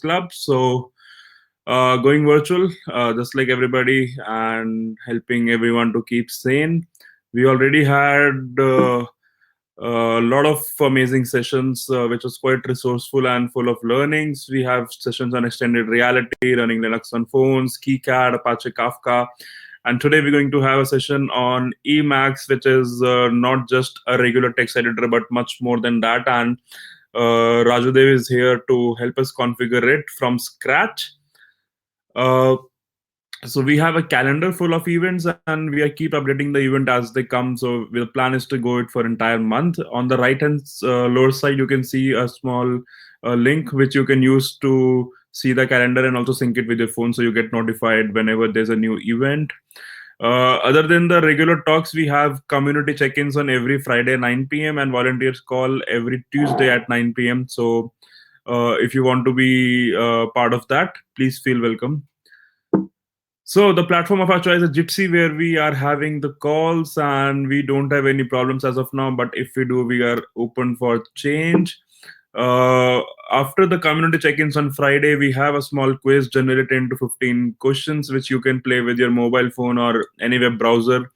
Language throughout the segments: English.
Club. So going virtual, just like everybody, and helping everyone to keep sane. We already had a lot of amazing sessions, which was quite resourceful and full of learnings. We have sessions on extended reality, running Linux on phones, KiCad, Apache Kafka. And today we're going to have a session on Emacs, which is not just a regular text editor, but much more than that. And Rajudev is here to help us configure it from scratch. So we have a calendar full of events, and we keep updating the event as they come. So the plan is to go it for entire month. On the right hand lower side, you can see a small link which you can use to see the calendar and also sync it with your phone, so you get notified whenever there's a new event. Other than the regular talks, we have community check-ins on every Friday 9 p.m. and volunteers call every Tuesday at 9 p.m. So if you want to be part of that, please feel welcome. So the platform of our choice is Jitsi, where we are having the calls and we don't have any problems as of now. But if we do, we are open for change. After the community check-ins on Friday, we have a small quiz, generally 10 to 15 questions, which you can play with your mobile phone or any web browser.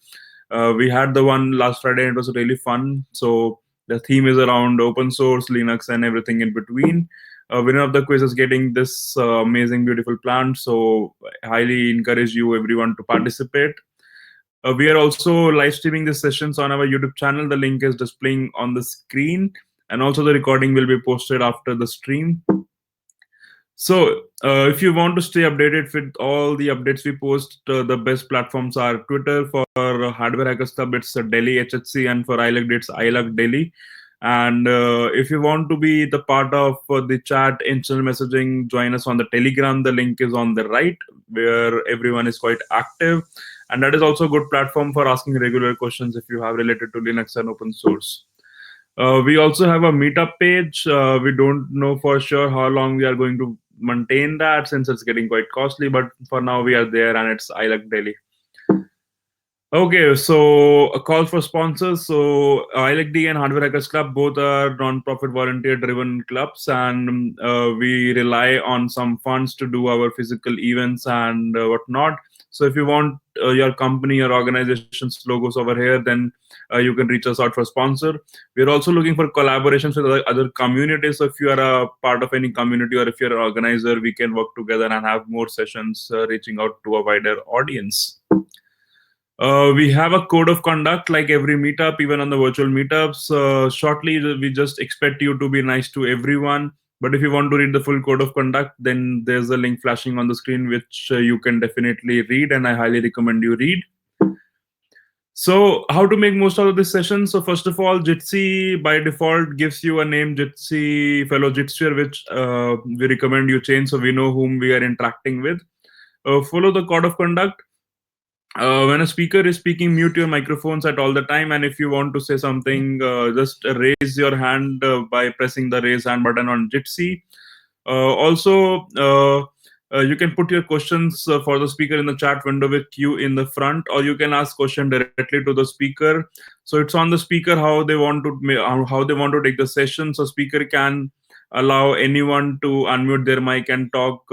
We had the one last Friday, and it was really fun. So the theme is around open source, Linux, and everything in between. Winner of the quiz is getting this amazing, beautiful plant. So I highly encourage you, everyone, to participate. We are also live streaming these sessions on our YouTube channel. The link is displaying on the screen, and also the recording will be posted after the stream. So if you want to stay updated with all the updates we post, the best platforms are Twitter. For Hardware Hackers Club, it's Delhi HHC, and for ILUG-D, it's ILUG-Delhi. And if you want to be the part of the chat, instant messaging, join us on the Telegram. The link is on the right, where everyone is quite active. And that is also a good platform for asking regular questions if you have related to Linux and open source. We also have a Meetup page. We don't know for sure how long we are going to maintain that, since it's getting quite costly. But for now, we are there, and it's ILUG-Delhi. Okay, so a call for sponsors. So ILUG-D and Hardware Hackers Club both are non-profit volunteer-driven clubs, and we rely on some funds to do our physical events and whatnot. So if you want your company or organization's logos over here, then you can reach us out for sponsor. We're also looking for collaborations with other communities. So if you are a part of any community, or if you're an organizer, we can work together and have more sessions reaching out to a wider audience. We have a code of conduct like every meetup, even on the virtual meetups. Shortly, we just expect you to be nice to everyone. But if you want to read the full code of conduct, then there's a link flashing on the screen, which you can definitely read, and I highly recommend you read. So how to make most out of this session? So first of all, Jitsi by default gives you a name, Jitsi fellow Jitster, which we recommend you change so we know whom we are interacting with. Follow the code of conduct. When a speaker is speaking, mute your microphones at all the time. And if you want to say something, just raise your hand by pressing the raise hand button on Jitsi. Also, you can put your questions for the speaker in the chat window with Q in the front, or you can ask question directly to the speaker. So it's on the speaker how they want to take the session. So speaker can allow anyone to unmute their mic and talk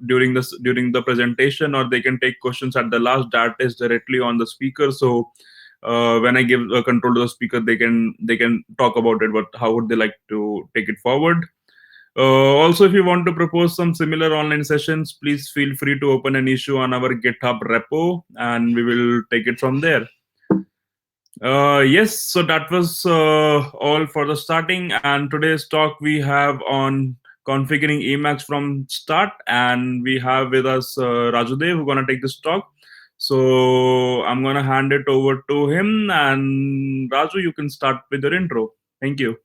during the presentation, or they can take questions at the last. That is directly on the speaker. So when I give control to the speaker, they can talk about it, but how would they like to take it forward. Also, if you want to propose some similar online sessions, please feel free to open an issue on our GitHub repo, and we will take it from there. Yes, so that was all for the starting, and today's talk we have on configuring Emacs from start, and we have with us Rajudev, who's going to take this talk. So I'm going to hand it over to him, and Raju, you can start with your intro. Thank you.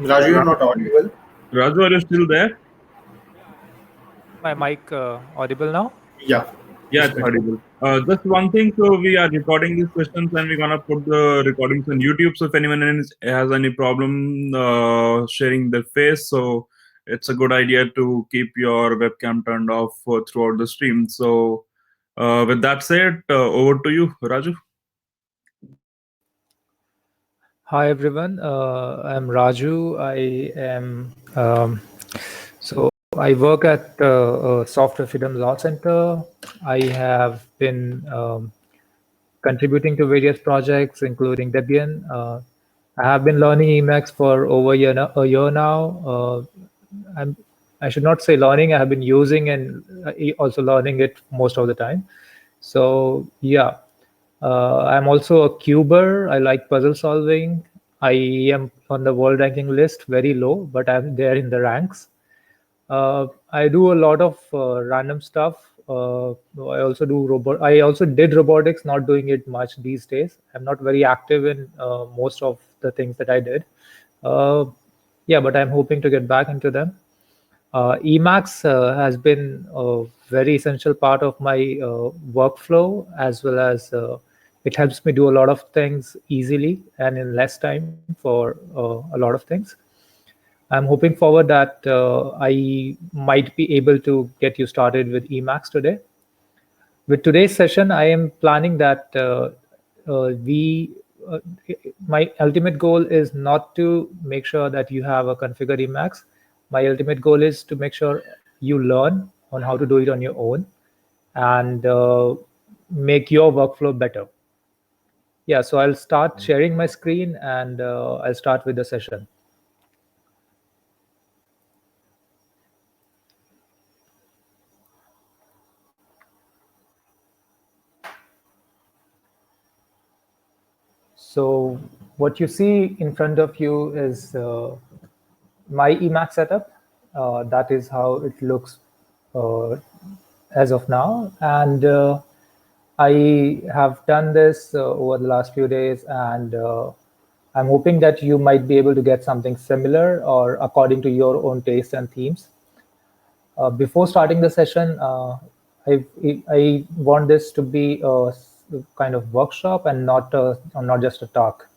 Raju, you're not audible. Raju, are you still there? My mic audible now? Yeah. Yeah, it's audible. Just one thing, so we are recording these questions and we're gonna put the recordings on YouTube. So if anyone has any problem sharing their face, so it's a good idea to keep your webcam turned off throughout the stream. So with that said, over to you, Raju. Hi everyone, I'm Raju. I am I work at Software Freedom Law Center. I have been contributing to various projects, including Debian. I have been learning Emacs for over a year now. I'm, I should not say learning. I have been using and also learning it most of the time. So yeah, I'm also a cuber. I like puzzle solving. I am on the world ranking list, very low, but I'm there in the ranks. I do a lot of random stuff. I also do robot. I also did robotics, not doing it much these days. I'm not very active in most of the things that I did. Uh, yeah, but I'm hoping to get back into them. Emacs has been a very essential part of my workflow, as well as it helps me do a lot of things easily and in less time for a lot of things. I'm hoping forward that I might be able to get you started with Emacs today. With today's session, I am planning that we my ultimate goal is not to make sure that you have a configured Emacs. My ultimate goal is to make sure you learn on how to do it on your own and make your workflow better. Yeah, so I'll start sharing my screen and I'll start with the session. So what you see in front of you is my Emacs setup. That is how it looks uh, as of now. And I have done this over the last few days, and I'm hoping that you might be able to get something similar or according to your own taste and themes. Before starting the session, I want this to be a kind of workshop and not just a talk.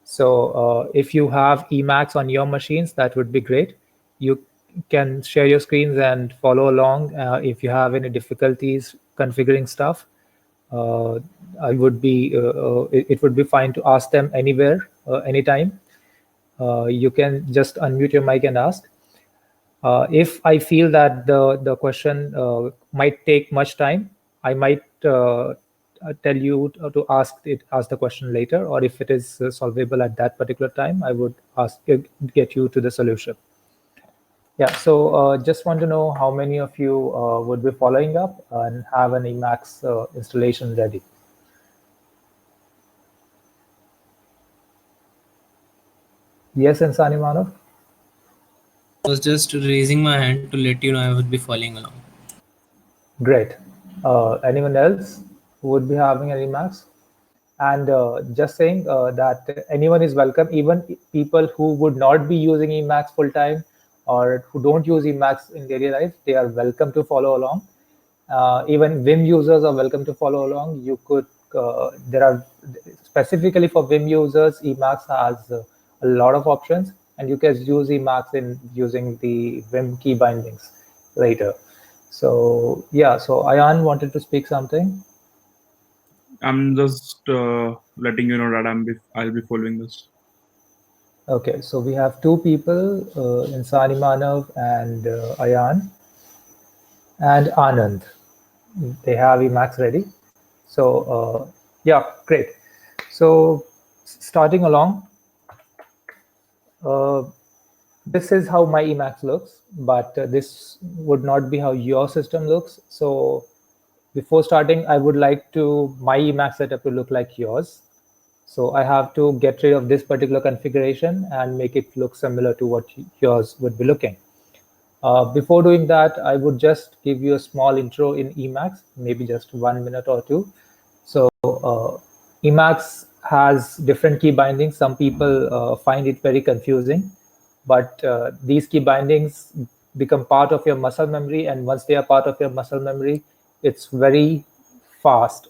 So if you have Emacs on your machines, that would be great. You can share your screens and follow along. If you have any difficulties configuring stuff, uh, it would be fine to ask them anywhere, anytime. You can just unmute your mic and ask. If I feel that the question might take much time, I might tell you to ask the question later, or if it is solvable at that particular time, I would get you to the solution. Yeah. So just want to know how many of you would be following up and have an Emacs installation ready. Yes, Insani Manav? I was just raising my hand to let you know I would be following along. Great. Anyone else who would be having an Emacs? And just saying that anyone is welcome, even people who would not be using Emacs full time or who don't use Emacs in daily life, they are welcome to follow along. Even Vim users are welcome to follow along. There are specifically for Vim users, Emacs has a lot of options, and you can use Emacs in using the Vim key bindings later. So yeah, so Ayan wanted to speak something. I'm just letting you know that I'll be following this. Okay, so we have two people, Insani Manav and Ayan and Anand. They have Emacs ready. So yeah, great. So starting along, uh, this is how my Emacs looks, but this would not be how your system looks. So before starting, I would like to my Emacs setup to look like yours. So I have to get rid of this particular configuration and make it look similar to what yours would be looking. Before doing that, I would just give you a small intro in Emacs, maybe just 1 minute or two. So Emacs has different key bindings. Some people find it very confusing, but these key bindings become part of your muscle memory. And once they are part of your muscle memory, it's very fast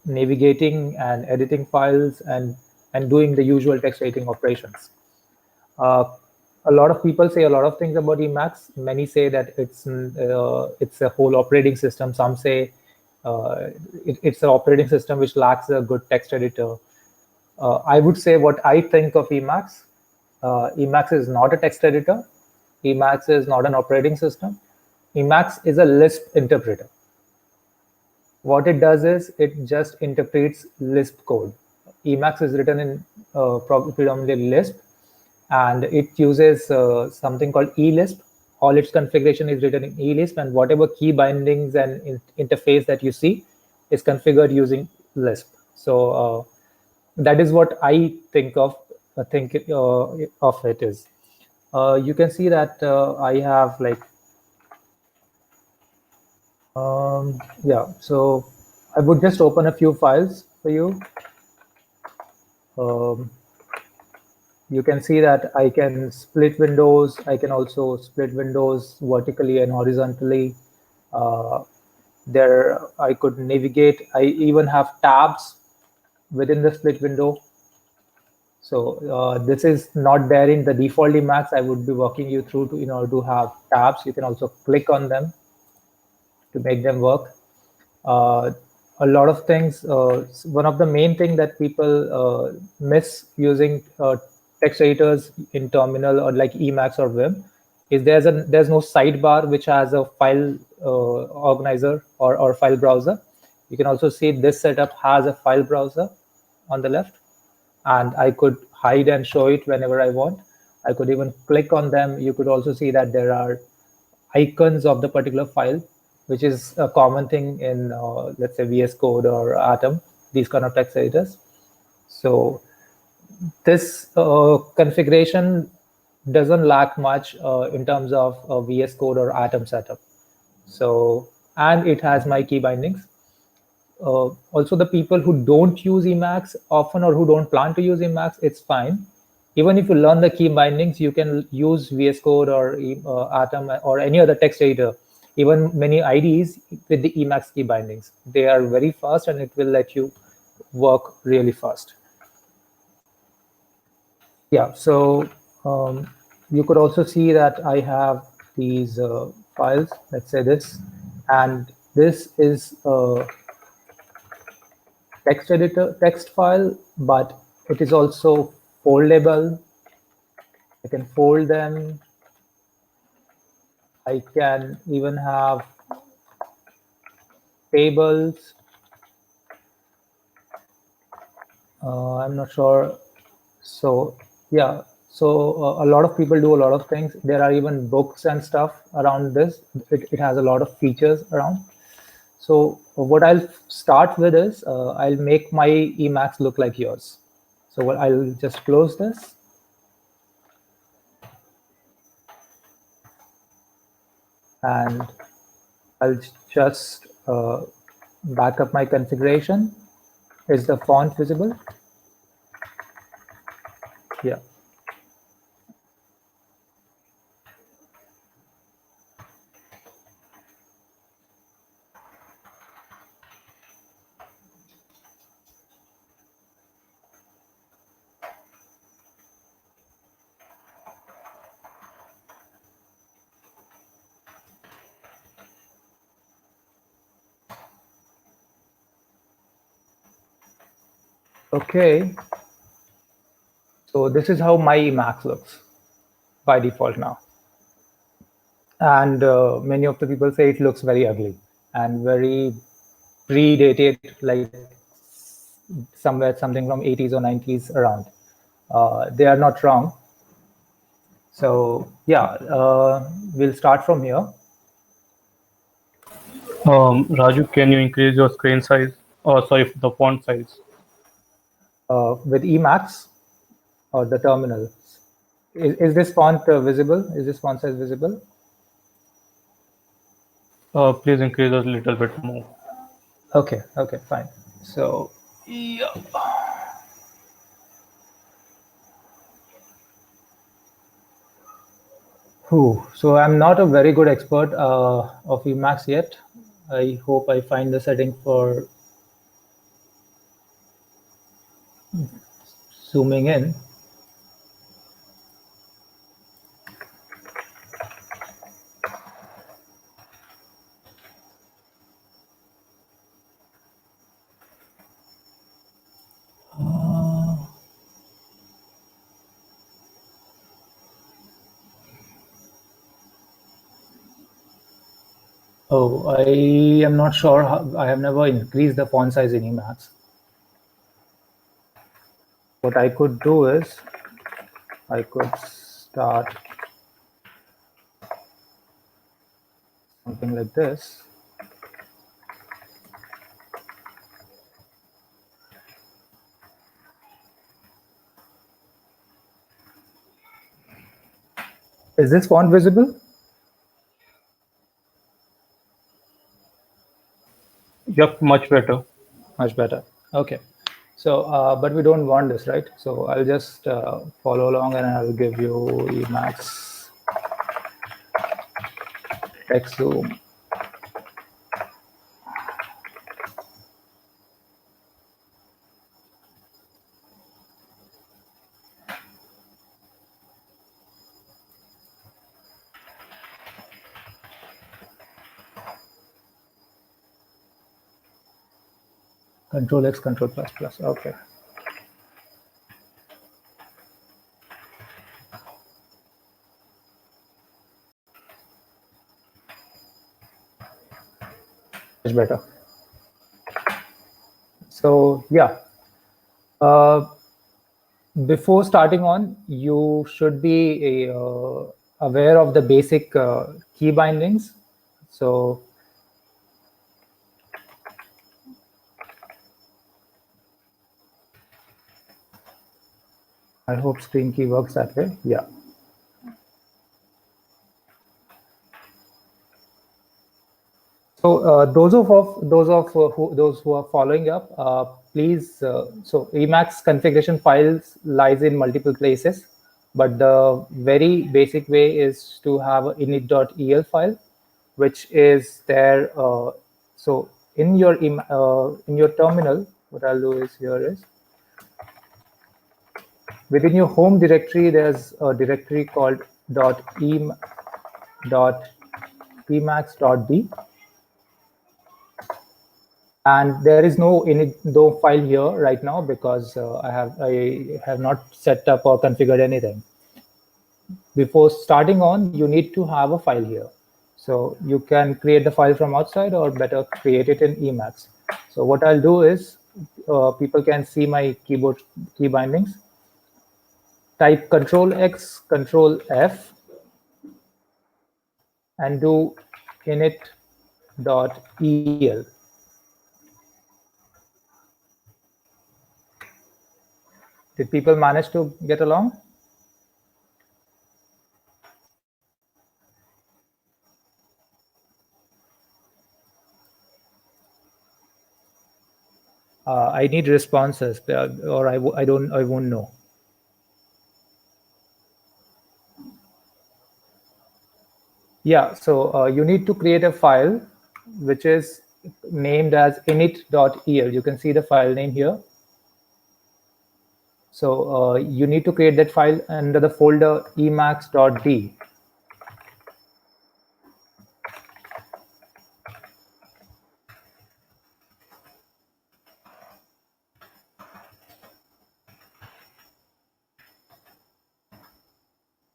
navigating and editing files and doing the usual text editing operations. A lot of people say a lot of things about Emacs. Many say that it's a whole operating system. Some say it's an operating system which lacks a good text editor. I would say what I think of Emacs. Emacs is not a text editor. Emacs is not an operating system. Emacs is a Lisp interpreter. What it does is it just interprets Lisp code. Emacs is written in predominantly Lisp, and it uses something called eLisp. All its configuration is written in eLisp, and whatever key bindings and interface that you see is configured using Lisp. So that is what I think of it is. You can see that I have like yeah. So I would just open a few files for you. You can see that I can split windows. I can also split windows vertically and horizontally. There, I could navigate. I even have tabs within the split window. So this is not there in the default Emacs. I would be walking you through in order to have tabs. You can also click on them to make them work. A lot of things. One of the main thing that people miss using text editors in terminal or like Emacs or Vim is there's no sidebar which has a file organizer or file browser. You can also see this setup has a file browser on the left, and I could hide and show it whenever I want. I could even click on them. You could also see that there are icons of the particular file, which is a common thing in, let's say, VS Code or Atom, these kind of text editors. So this configuration doesn't lack much in terms of VS Code or Atom setup. So, and it has my key bindings. Also, the people who don't use Emacs often or who don't plan to use Emacs, it's fine. Even if you learn the key bindings, you can use VS Code or Atom or any other text editor, even many IDEs with the Emacs key bindings. They are very fast and it will let you work really fast. Yeah, so you could also see that I have these files, let's say this, and this is a text editor, text file, but it is also foldable. I can fold them. I can even have tables. I'm not sure. So yeah, so a lot of people do a lot of things. There are even books and stuff around this. It has a lot of features around. So what I'll start with is I'll make my Emacs look like yours. So what I'll just close this. And I'll just back up my configuration. Is the font visible? Yeah. Okay. So this is how my Emacs looks by default now. And many of the people say it looks very ugly and very predated, like somewhere something from 80s or 90s around. They are not wrong. So yeah, we'll start from here. Raju, can you increase your screen size? Oh, sorry, the font size. With Emacs or the terminal. Is this font visible? Is this font size visible? Please increase a little bit more. Okay, fine. So yeah. So I'm not a very good expert of Emacs yet. I hope I find the setting for Zooming in. Oh, I am not sure. I have never increased the font size in Emacs. What I could do is I could start something like this. Is this font visible? Yep, much better. Much better. Okay. So, but we don't want this, right? So I'll just follow along and I'll give you Emacs text zoom. Control X, Control plus plus. Okay. Much better. So yeah, before starting on, you should be aware of the basic key bindings. So I hope screen key works that way. Yeah. So those who are following up, please. So Emacs configuration files lies in multiple places, but the very basic way is to have an init.el file, which is there. So in your terminal, what I'll do is within your home directory, there's a directory called .emacs.d. And there is no file here right now because I have not set up or configured anything. Before starting on, you need to have a file here. So you can create the file from outside or better create it in Emacs. So what I'll do is people can see my keyboard key bindings. Type Control X, Control F, and do init.el. Did people manage to get along? I need responses, or I won't know. Yeah, so you need to create a file which is named as init.el. You can see the file name here. So you need to create that file under the folder emacs.d.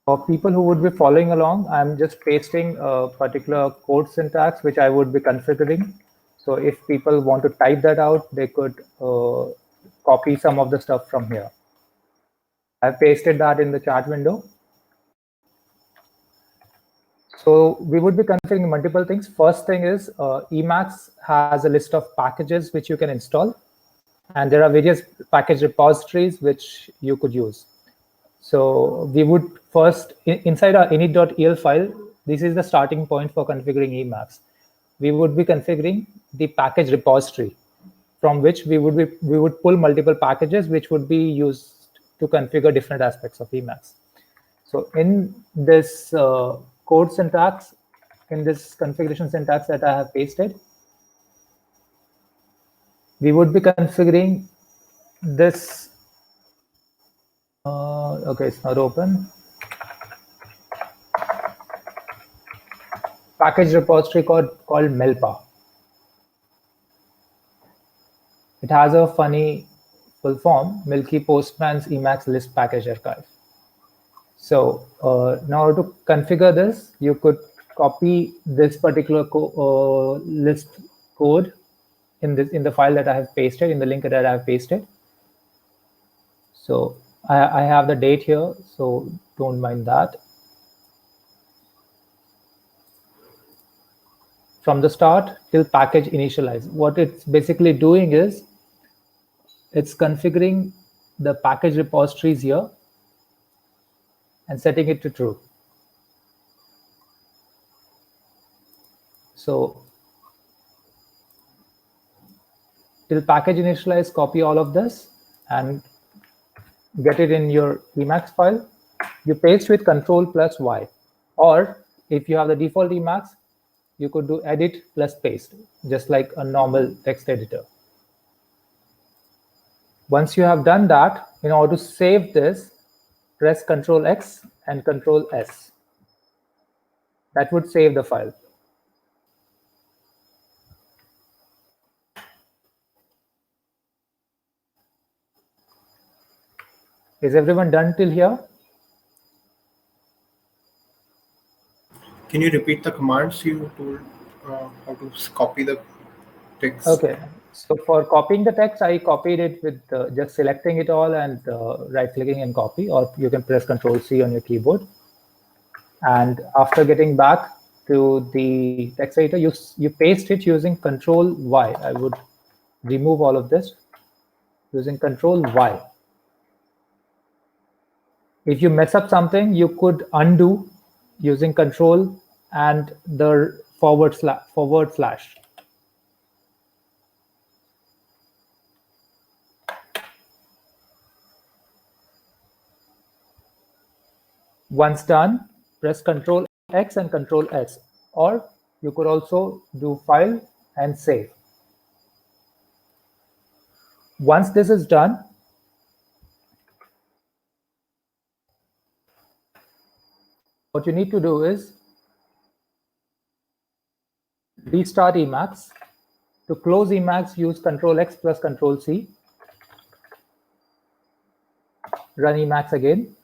For people who would be following along, I'm just pasting a particular code syntax which I would be configuring. So if people want to type that out, they could copy some of the stuff from here. I've pasted that in the chat window. So we would be configuring multiple things. First thing is Emacs has a list of packages which you can install. And there are various package repositories which you could use. So we would first, inside our init.el file, this is the starting point for configuring Emacs. We would be configuring the package repository from which we would pull multiple packages which would be used to configure different aspects of Emacs. So in this code syntax, in this configuration syntax that I have pasted, we would be configuring this Okay, it's not open. Package repository called Melpa. It has a funny full form, Milky Postman's Emacs list package archive. So in order to configure this, you could copy this particular list code in the file that I have pasted, in the link that I have pasted. So I have the date here, so don't mind that. From the start till package initialize, what it's basically doing is it's configuring the package repositories here and setting it to true. So till package initialize, copy all of this and get it in your Emacs file. You paste with Control+Y, or if you have the default Emacs, you could do edit plus paste, just like a normal text editor. Once you have done that, in order to save this, press Ctrl+X and Ctrl+S. That would save the file. Is everyone done till here? Can you repeat the commands you told how to copy the text? Okay, so for copying the text, I copied it with just selecting it all and right-clicking and copy, or you can press Ctrl+C on your keyboard. And after getting back to the text editor, you paste it using Ctrl+Y. I would remove all of this using Ctrl+Y. If you mess up something, you could undo using Control and the forward slash. Once done, press Ctrl+X and Ctrl+S, or you could also do File and Save. Once this is done, what you need to do is restart Emacs. To close Emacs, use Ctrl+X plus Ctrl+C. Run Emacs again.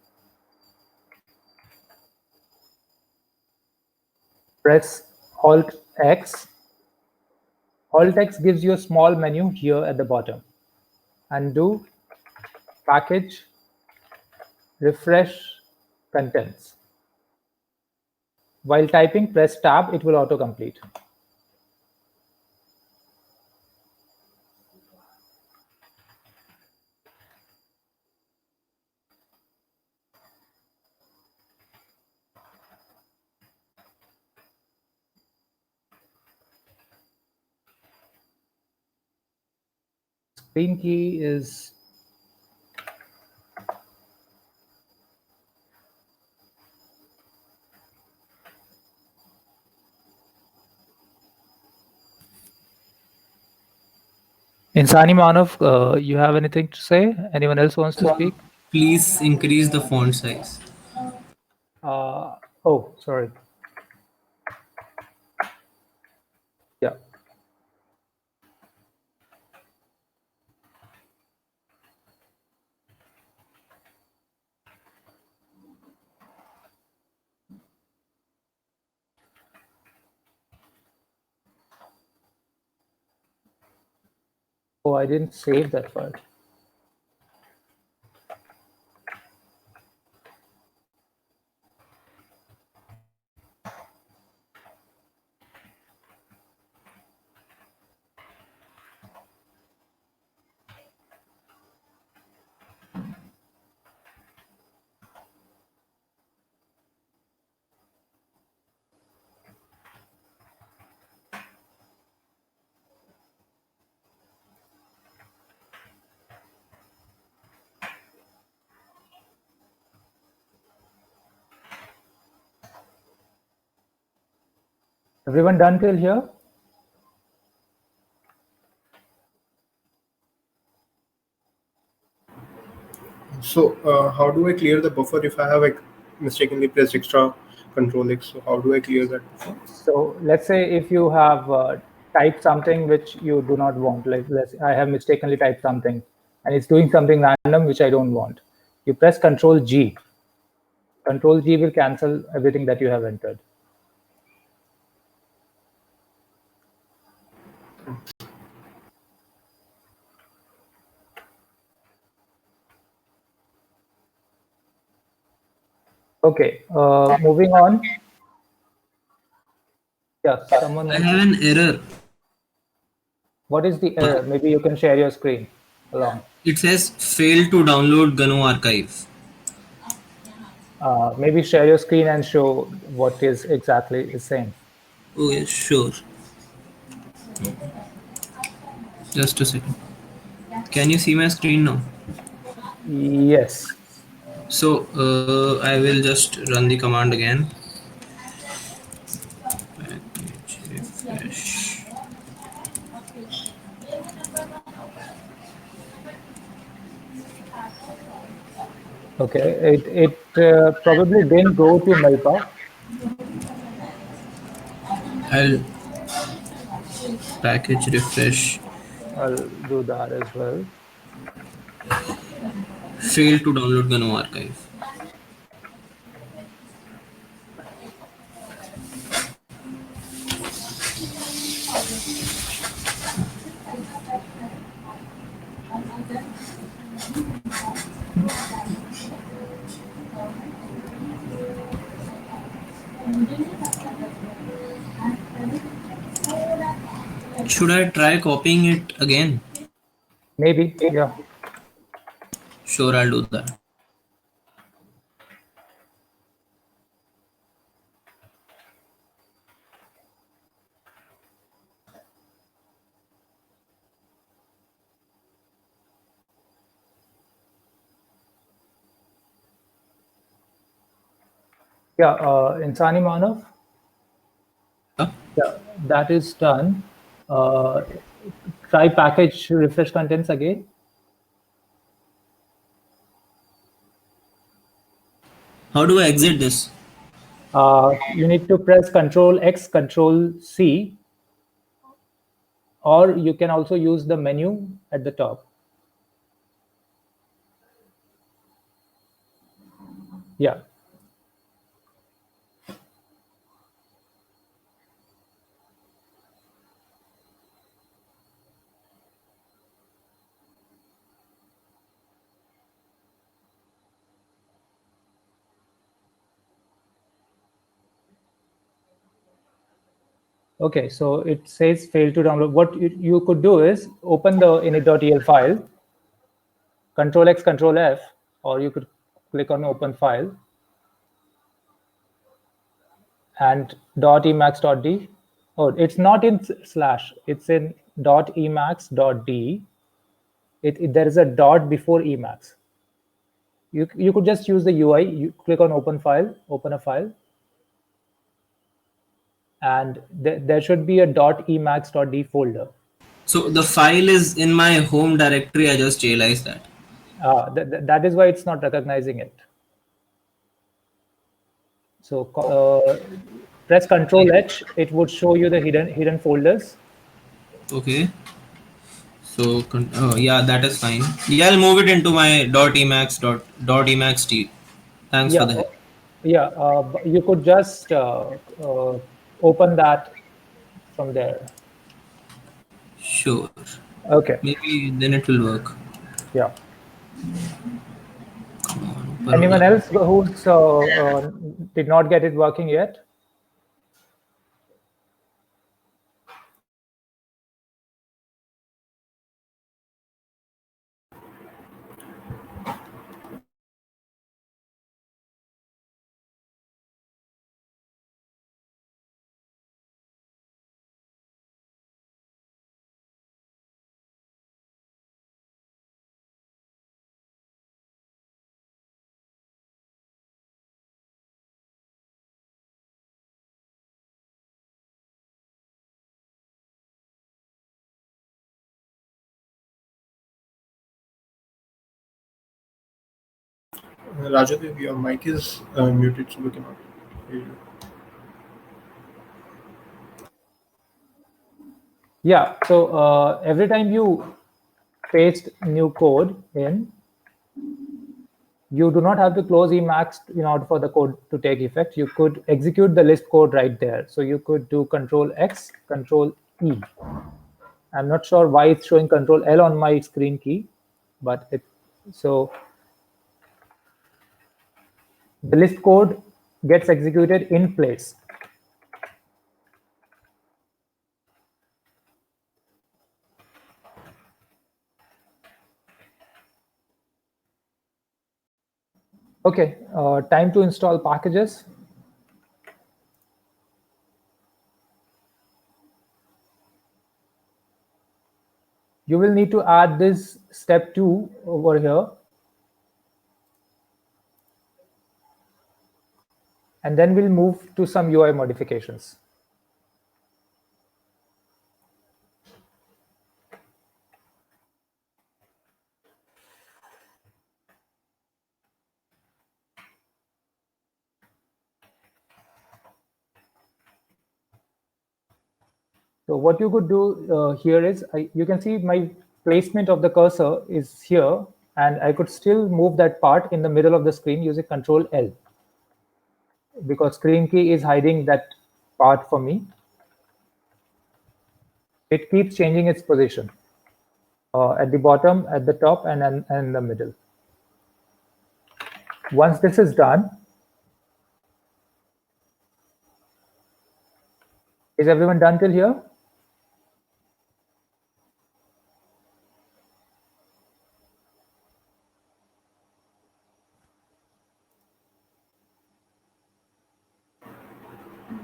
Press Alt-X. Alt-X gives you a small menu here at the bottom. Undo, package, refresh contents. While typing, press Tab, it will autocomplete. Screen key is Insani Manav, you have anything to say? Anyone else wants to speak? Please increase the font size. Oh, sorry. Yeah. Oh, I didn't save that file. Everyone done till here? So how do I clear the buffer if I have like mistakenly pressed extra Control X? So how do I clear that buffer? So let's say if you have typed something which you do not want, like I have mistakenly typed something and it's doing something random which I don't want. You press Control G. Control G will cancel everything that you have entered. Okay, moving on. Yeah, someone I wants have to. an error. What is the error? Maybe you can share your screen along. It says fail to download GNU archive. Maybe share your screen and show what is exactly is saying. Oh yes, sure. Just a second. Can you see my screen now? Yes. So I will just run the command again. Package refresh. Okay. It probably didn't go to Melpa. I'll package refresh. I'll do that as well. Fail to download GNU archive. Should I try copying it again? Maybe. Yeah. Sure, I'll do that. Yeah. Insani Manav. Huh? Yeah, that is done. Uh, Try package refresh contents again. How do I exit this? You need to press Control X, Control C, or you can also use the menu at the top. Yeah. Okay, so it says fail to download. What you could do is open the init.el file, Control X, Control F, or you could click on open file and .emacs.d. Oh, it's not in slash, it's in .emacs.d. There is a dot before Emacs. You could just use the UI. You click on open file, open a file, and there should be a .emacs.d folder. So the file is in my home directory. I just realized that. That is why it's not recognizing it. So press Control H. It would show you the hidden folders. Okay. So yeah, that is fine. Yeah, I'll move it into my .emacs.emacs. Thanks Yeah, for the help. yeah. You could just open that from there. Sure. Okay. Maybe then it will work. Yeah. Come on, open Anyone again. else who's did not get it working yet? Rajudev, your mic is muted, so we cannot hear you. Yeah, so every time you paste new code in, you do not have to close Emacs in order for the code to take effect. You could execute the list code right there. So you could do Control X, Control E. I'm not sure why it's showing Control L on my screen key, but so the list code gets executed in place. Okay, time to install packages. You will need to add this step 2 over here. And then we'll move to some UI modifications. So what you could do here is, you can see my placement of the cursor is here, and I could still move that part in the middle of the screen using Control L, because screen key is hiding that part for me. It keeps changing its position at the bottom, at the top, and in the middle. Once this is done, is everyone done till here?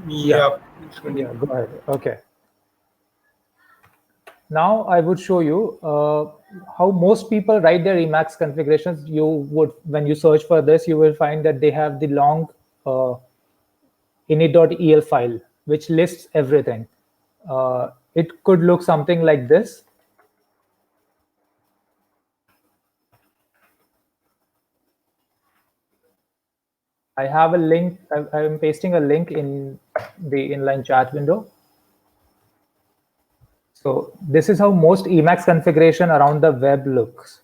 Yeah. Yeah, go ahead. Okay. Now I would show you how most people write their Emacs configurations. You would, when you search for this, you will find that they have the long init.el file, which lists everything. It could look something like this. I have a link. I'm pasting a link in the inline chat window. So this is how most Emacs configuration around the web looks.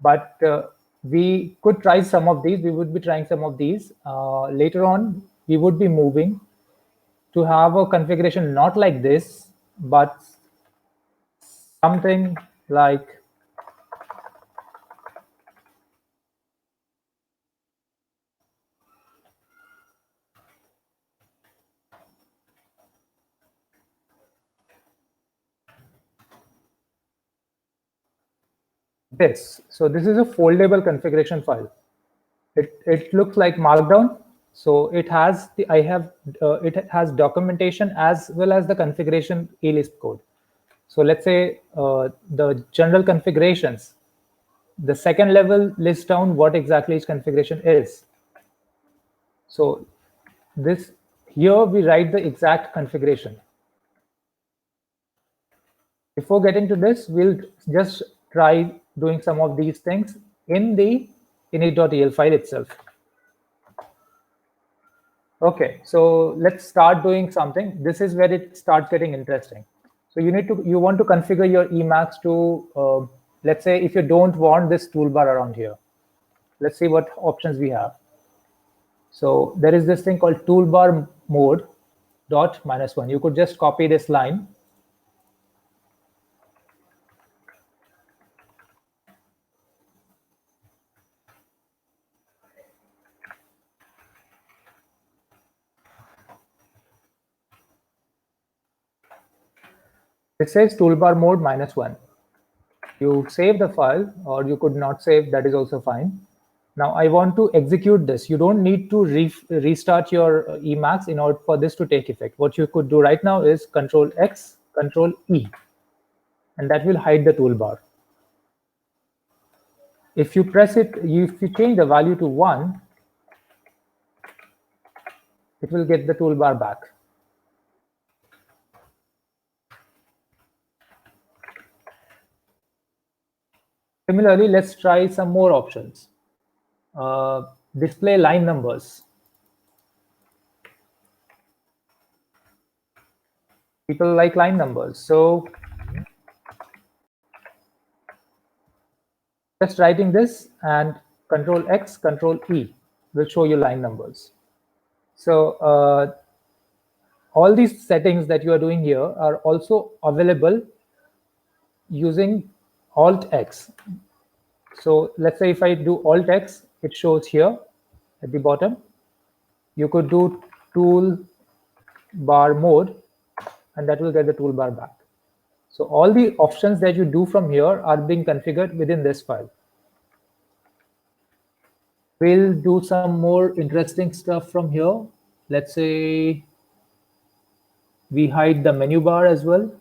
But we could try some of these. We would be trying some of these. Later on, we would be moving to have a configuration not like this, but something like this. So this is a foldable configuration file. It looks like Markdown. So it has it has documentation as well as the configuration elist code. So let's say the general configurations, the second level lists down what exactly each configuration is. So this here we write the exact configuration. Before getting to this, we'll just try doing some of these things in the init.el file itself. Okay, so let's start doing something. This is where it starts getting interesting. So you want to configure your Emacs to, let's say if you don't want this toolbar around here. Let's see what options we have. So there is this thing called toolbar mode dot -1. You could just copy this line. It says toolbar mode -1. You save the file, or you could not save, that is also fine. Now I want to execute this. You don't need to restart your Emacs in order for this to take effect. What you could do right now is Control X, Control E, and that will hide the toolbar. If you press it, if you change the value to 1, it will get the toolbar back. Similarly, let's try some more options. display line numbers. People like line numbers. So just writing this and Control X, Control E will show you line numbers. So all these settings that you are doing here are also available using Alt X. So let's say if I do Alt X, it shows here at the bottom. You could do tool bar mode, and that will get the toolbar back. So all the options that you do from here are being configured within this file. We'll do some more interesting stuff from here. Let's say we hide the menu bar as well.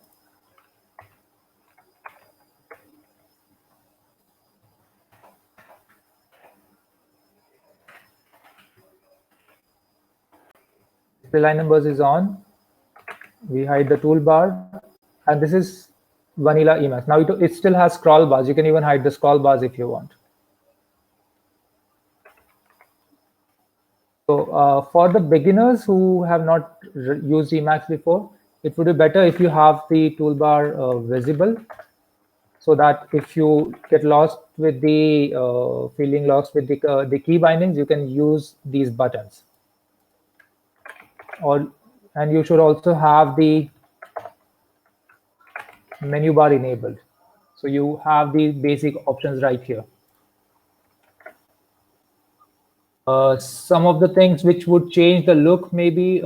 The line numbers is on. We hide the toolbar, and this is vanilla Emacs. Now it still has scroll bars. You can even hide the scroll bars if you want. So for the beginners who have not used Emacs before, it would be better if you have the toolbar visible, so that if you get lost with the feeling lost with the key bindings, you can use these buttons. And you should also have the menu bar enabled, so you have the basic options right here. Some of the things which would change the look, maybe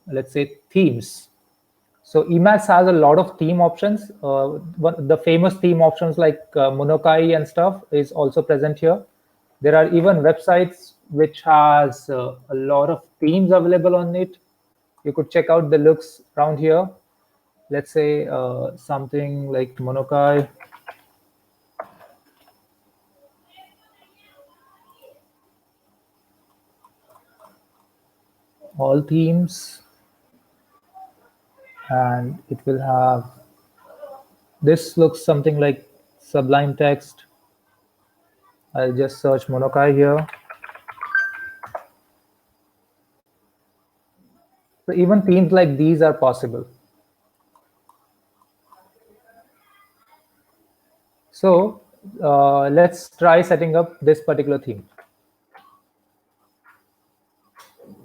let's say themes. So Emacs has a lot of theme options. The famous theme options like Monokai and stuff is also present here. There are even websites which has a lot of themes available on it. You could check out the looks around here. Let's say something like Monokai. All themes, and it will have, this looks something like Sublime Text. I'll just search Monokai here. So even themes like these are possible. So let's try setting up this particular theme.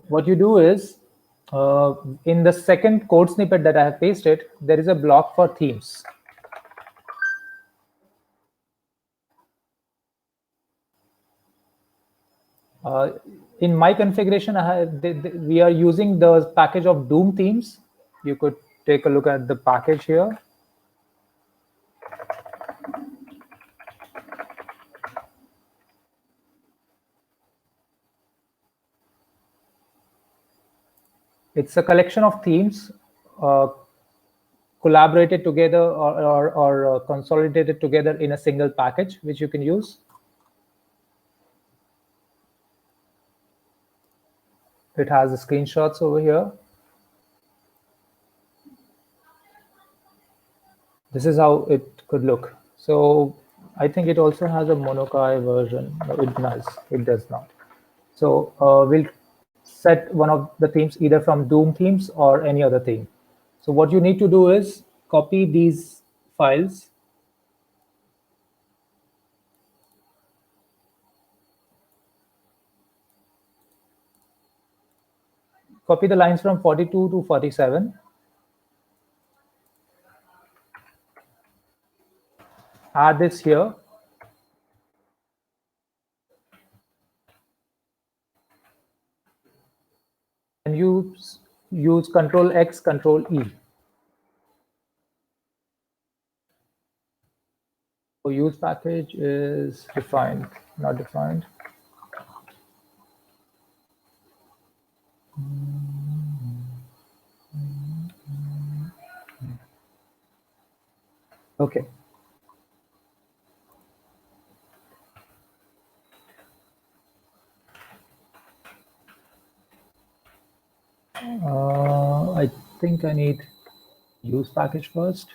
What you do is, in the second code snippet that I have pasted, there is a block for themes. In my configuration, we are using the package of Doom themes. You could take a look at the package here. It's a collection of themes collaborated together or consolidated together in a single package, which you can use. It has the screenshots over here. This is how it could look. So I think it also has a Monokai version. No, it does not. So we'll set one of the themes either from Doom themes or any other theme. So what you need to do is copy these files. Copy the lines from 42 to 47. Add this here. And use Control X, Control E. So use package is defined, not defined. Okay. I think I need use package first.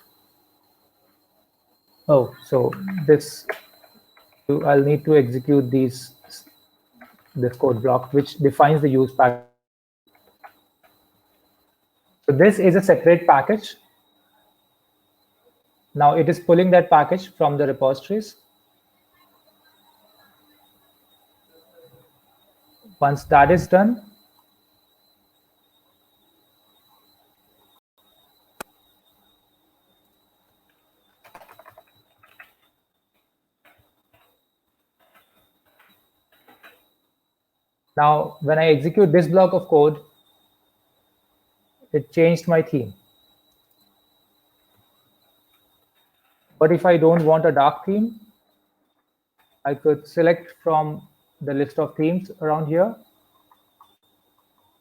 Oh, so this, I'll need to execute these this code block, which defines the use package. So this is a separate package. Now it is pulling that package from the repositories. Once that is done, now when I execute this block of code, it changed my theme. But if I don't want a dark theme, I could select from the list of themes around here.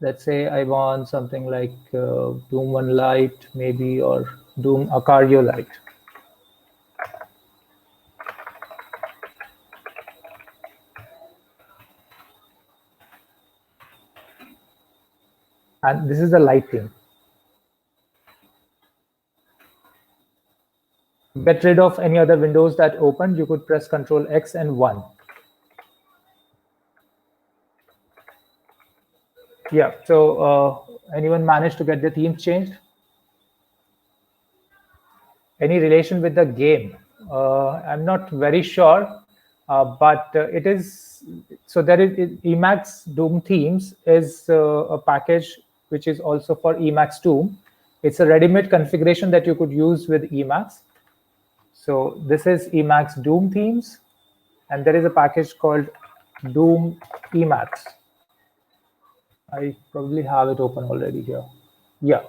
Let's say I want something like Doom 1 Light, maybe, or Doom Acario Light. And this is the light theme. Get rid of any other windows that open, you could press Ctrl X and 1. Yeah, so anyone managed to get the themes changed? Any relation with the game? I'm not very sure, but it is, so there is Emacs Doom Themes is a package which is also for Emacs Doom. It's a ready-made configuration that you could use with Emacs. So this is Emacs Doom Themes, and there is a package called Doom Emacs. I probably have it open already here. Yeah.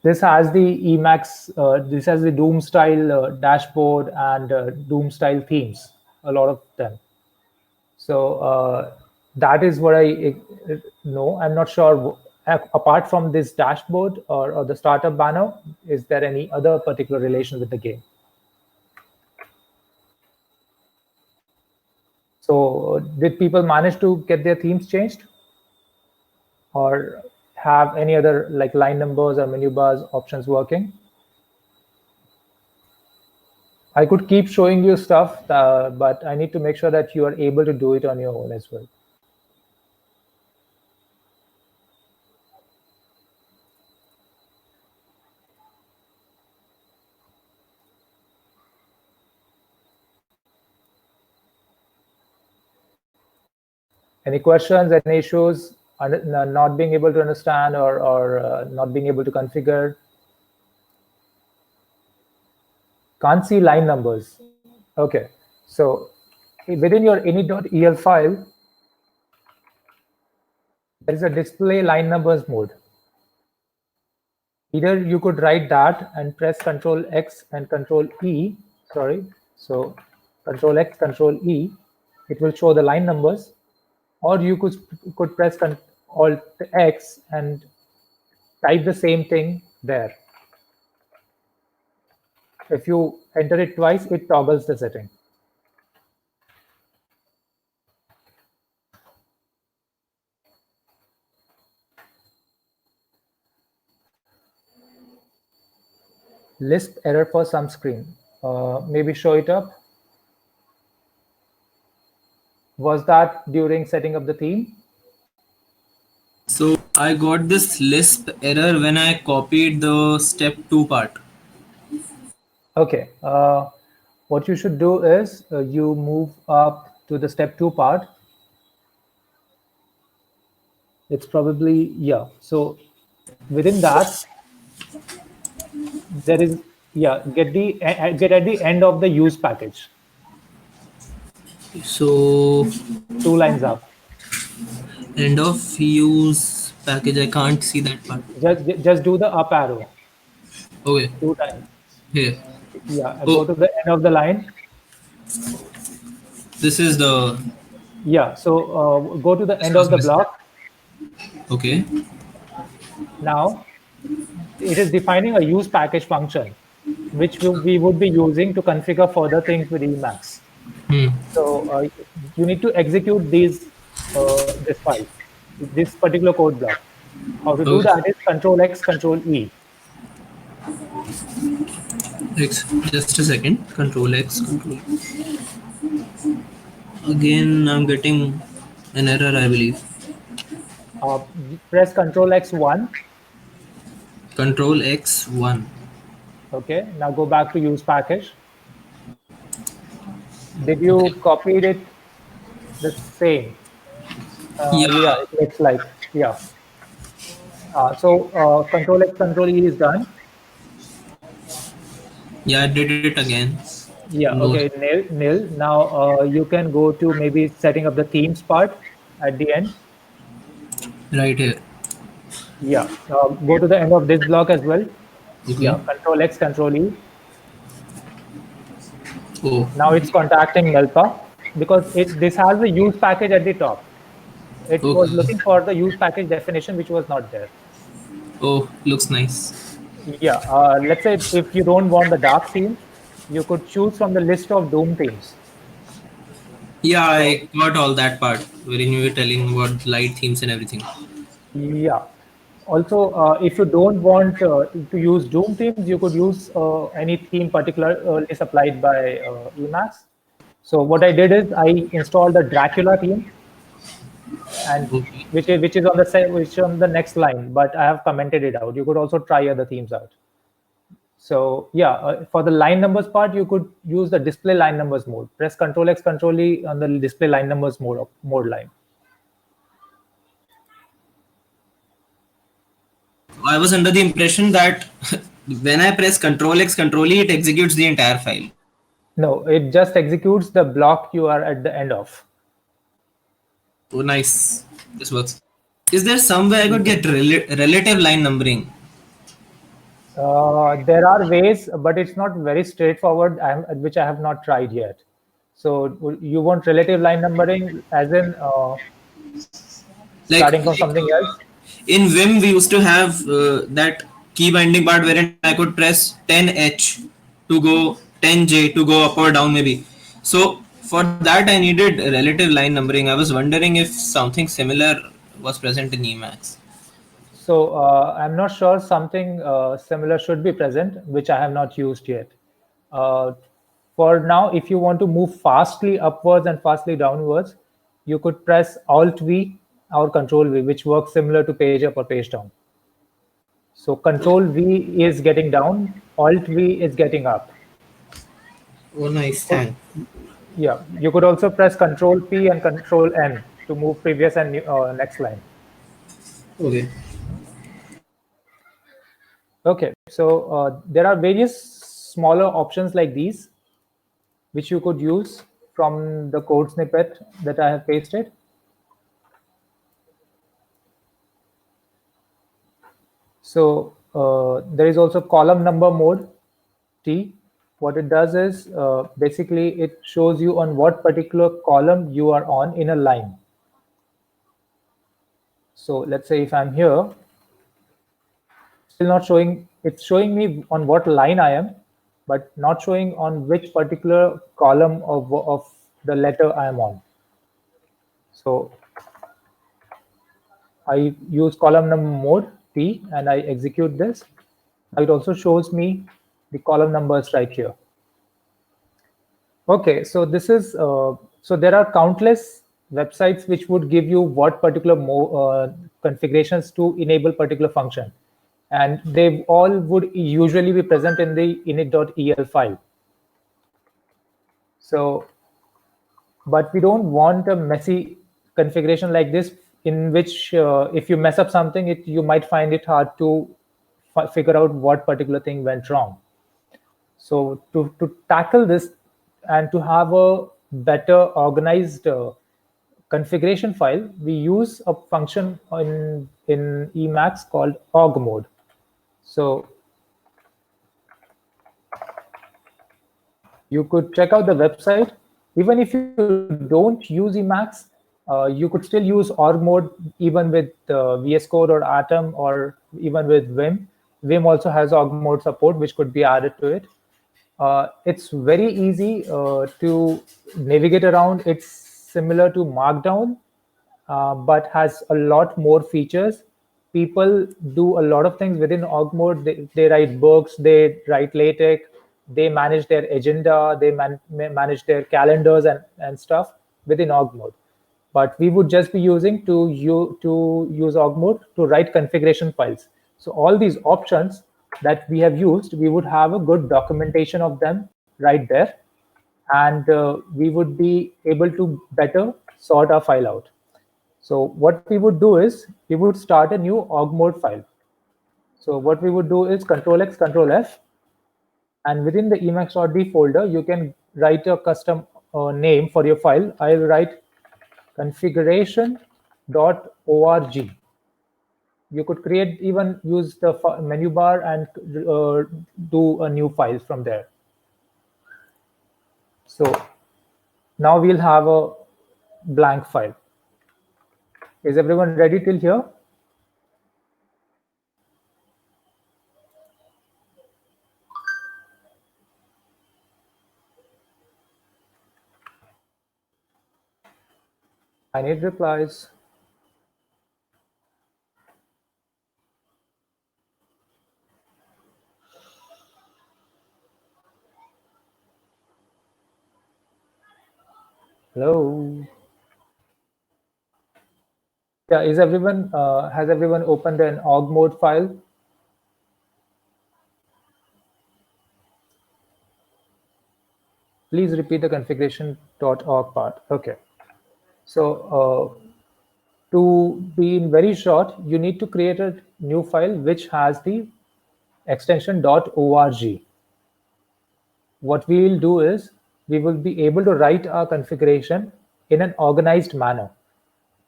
This has the Emacs, this has the Doom style dashboard and Doom style themes, a lot of them. So that is what I know. I'm not sure, apart from this dashboard or the startup banner, is there any other particular relation with the game? So did people manage to get their themes changed? Or have any other like line numbers or menu bars options working? I could keep showing you stuff, but I need to make sure that you are able to do it on your own as well. Any questions, any issues, not being able to understand or not being able to configure? Can't see line numbers. Okay, so within your ini.el file, there is a display line numbers mode. Either you could write that and press Ctrl X and Ctrl E, sorry. So Ctrl X, Ctrl E, it will show the line numbers. Or you could press Alt X and type the same thing there. If you enter it twice, it toggles the setting. Lisp error for some screen. Maybe show it up. Was that during setting up the theme? So I got this Lisp error when I copied the step 2 part. Okay. What you should do is you move up to the step 2 part. It's probably, yeah. So within that, there is, yeah, get at the end of the use package. So 2 lines up. End of use package, I can't see that part. Just do the up arrow. Okay. 2 times. Here. Yeah, and go to the end of the line. This is the... Yeah, so go to the end of the block. Okay. Now, it is defining a use package function, which we would be using to configure further things with Emacs. So you need to execute this file, this particular code block. How to do that is Ctrl X, Ctrl E. Just a second. Ctrl X, Ctrl E. Again, I'm getting an error, I believe. Press Control X1. Control X1. Okay, now go back to use package. Did you copy it the same? Yeah, Yeah, it looks like, yeah. Control X, Control E is done. yeah, I did it again. Yeah, No, okay, nil. Now you can go to maybe setting up the themes part at the end. right here. Yeah, go to the end of this block as well. Okay. Yeah, Control X, Control E. Oh, Now it's contacting Melpa because this has the use package at the top. It was okay. looking for the use package definition, which was not there. Oh, looks nice. Yeah, let's say if you don't want the dark theme, you could choose from the list of Doom themes. Yeah, So I got all that part wherein you were telling about light themes and everything. yeah. Also, if you don't want to use Doom themes, you could use any theme particularly supplied by Emacs. So what I did is I installed the Dracula theme, and Okay. which is on the which on the next line, but I have commented it out. You could also try other themes out. So yeah, for the line numbers part, you could use the display line numbers mode. Press Control X, Control E on the display line numbers mode line. I was under the impression that when I press Control X, Control E, it executes the entire file. No, it just executes the block you are at the end of. Oh, nice. This works. Is there some way I could get relative line numbering? There are ways, but it's not very straightforward, which I have not tried yet. So you want relative line numbering, as in Like, starting from something else? in Vim, we used to have that key binding part wherein I could press 10H to go 10J to go up or down, maybe. So, for that, I needed relative line numbering. I was wondering if something similar was present in Emacs. So I'm not sure something similar should be present, which I have not used yet. Uh, for now, if you want to move fastly upwards and fastly downwards, you could press Alt V or Control V, which works similar to page up or page down. So Control V is getting down, Alt V is getting up. Oh, nice. Thanks. Yeah, you could also press Control P and Control N to move previous and next line. Okay. Okay, so there are various smaller options like these, which you could use from the code snippet that I have pasted. So there is also column number mode, T. What it does is basically it shows you on what particular column you are on in a line. So let's say if I'm here, still not showing, it's showing me on what line I am, but not showing on which particular column of the letter I am on. So I use column number mode T and I execute this. Now it also shows me the column numbers right here. Okay, so this is so there are countless websites which would give you what particular configurations to enable particular function, and they all would usually be present in the init.el file. So, but we don't want a messy configuration like this, in which if you mess up something, you might find it hard to figure out what particular thing went wrong. So to tackle this and to have a better organized configuration file, we use a function in Emacs called org mode. So you could check out the website. Even if you don't use Emacs, you could still use org mode even with VS Code or Atom or even with Vim. Vim also has org mode support, which could be added to it. It's very easy to navigate around. It's similar to Markdown, but has a lot more features. People do a lot of things within org mode. They write books, they write LaTeX, they manage their agenda, they manage their calendars and stuff. within org mode. But we would just be using to use org mode to write configuration files. So all these options that we have used, we would have a good documentation of them right there, and we would be able to better sort our file out. So what we would do is we would start a new org mode file. So what we would do is Control-X, Control-F, and within the Emacs.d folder, you can write a custom name for your file. I'll write configuration.org. You could use the menu bar and do a new file from there. So now we'll have a blank file. Is everyone ready till here? I need replies. Hello. Yeah, has everyone opened an org mode file? Please repeat the configuration.org part. Okay. So to be in very short, you need to create a new file which has the extension .org. What we will do is we will be able to write our configuration in an organized manner.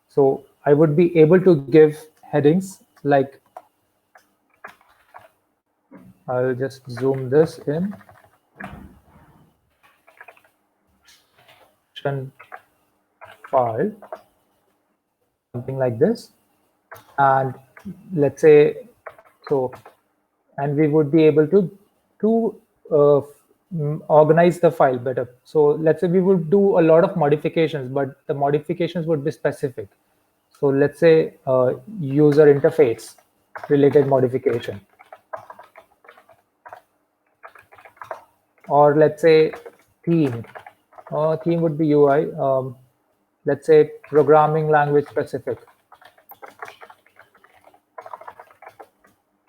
So I would be able to give headings like, I'll just zoom this in. File, something like this, and let's say so, and we would be able to organize the file better. So let's say we would do a lot of modifications, but the modifications would be specific. So let's say user interface related modification, or let's say theme. Theme would be UI. Let's say programming language specific.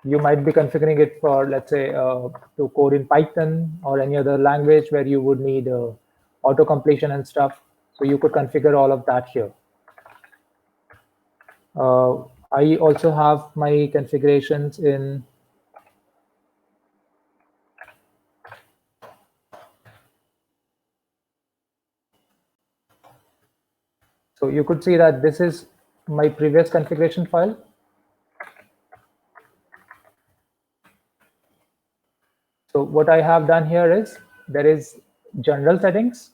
You might be configuring it for, let's say, to code in Python or any other language where you would need auto completion and stuff. So you could configure all of that here. I also have my configurations in so you could see that this is my previous configuration file. So what I have done here is there is general settings,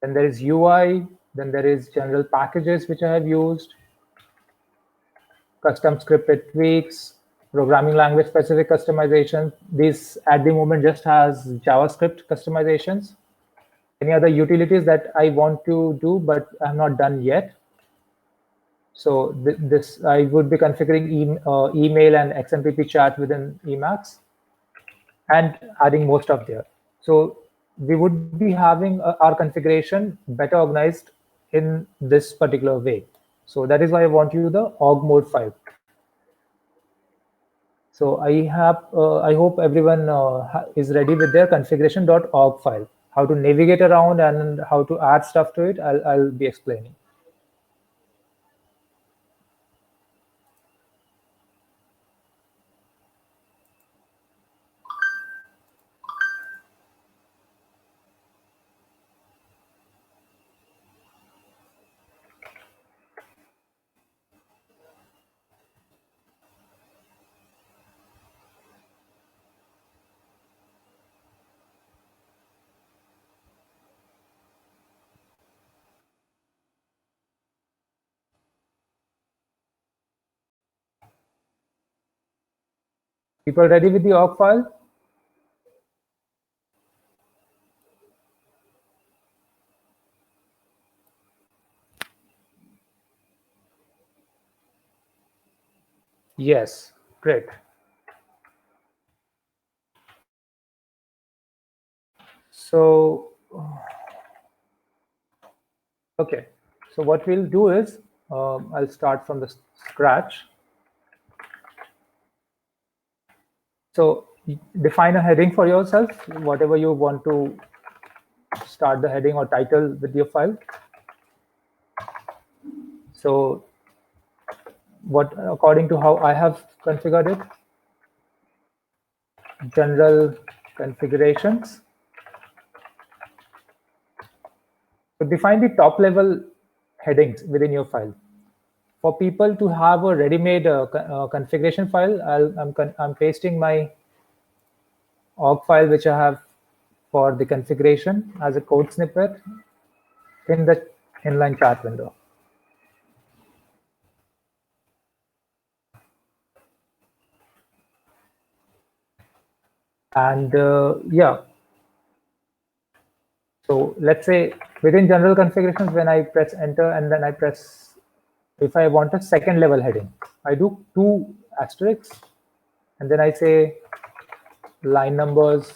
then there is UI, then there is general packages which I have used, custom scripted tweaks, programming language specific customization. This at the moment just has JavaScript customizations. Any other utilities that I want to do but I'm not done yet. So this I would be configuring email and XMPP chat within Emacs and adding more stuff there. So we would be having our configuration better organized in this particular way. So that is why I want you the org mode file. So I hope everyone is ready with their configuration.org file. How to navigate around and how to add stuff to it, I'll be explaining. People ready with the org file? Yes, great. So Okay, so what we'll do is I'll start from the scratch. So define a heading for yourself, whatever you want to start the heading or title with your file. So what, according to how I have configured it, general configurations. So define the top level headings within your file. For people to have a ready-made configuration file, I'm pasting my org file which I have for the configuration as a code snippet in the inline chat window. And yeah, so let's say within general configurations, when I press enter and then I press, if I want a second level heading, I do 2 asterisks and then I say line numbers,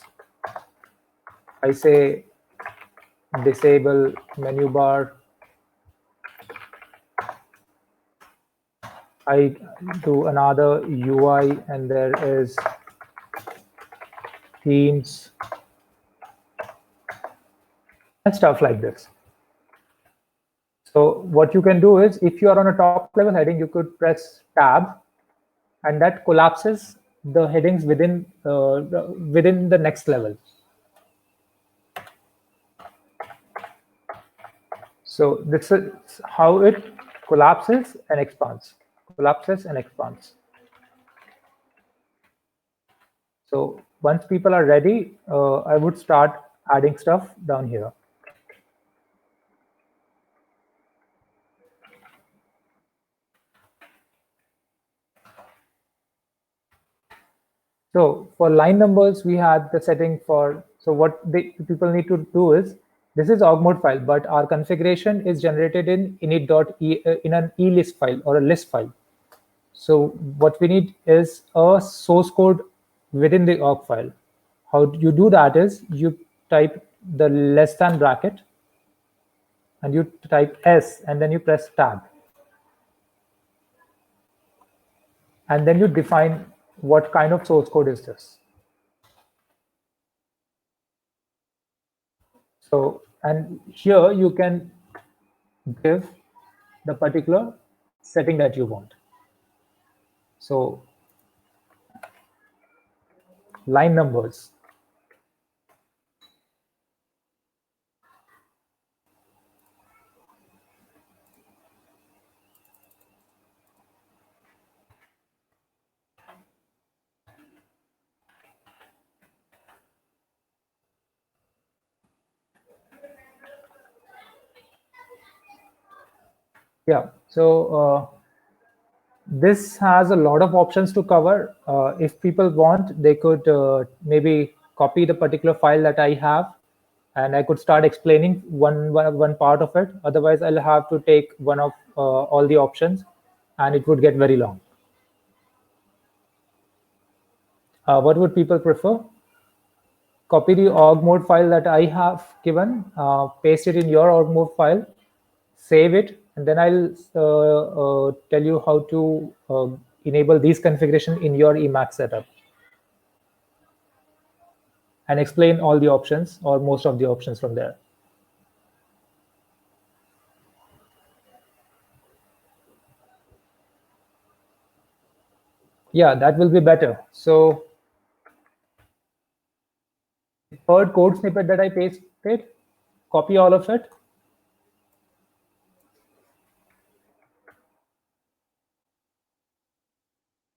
I say disable menu bar, I do another UI and there is themes and stuff like this. So what you can do is, if you are on a top level heading, you could press tab and that collapses the headings within the next level. So this is how it collapses and expands, collapses and expands. So once people are ready, I would start adding stuff down here. So for line numbers, we had the setting for, so what people need to do is, this is org mode file, but our configuration is generated in init.e in an elist file or a list file. So what we need is a source code within the org file. How you do that is you type the less than bracket and you type S and then you press tab. And then you define what kind of source code is this. So, and here you can give the particular setting that you want. So line numbers. Yeah, so this has a lot of options to cover. If people want, they could maybe copy the particular file that I have and I could start explaining one part of it. Otherwise, I'll have to take one of all the options and it would get very long. What would people prefer? Copy the org mode file that I have given, paste it in your org mode file, save it, and then I'll tell you how to enable these configuration in your Emacs setup and explain all the options or most of the options from there. Yeah, that will be better. So the third code snippet that I pasted, copy all of it.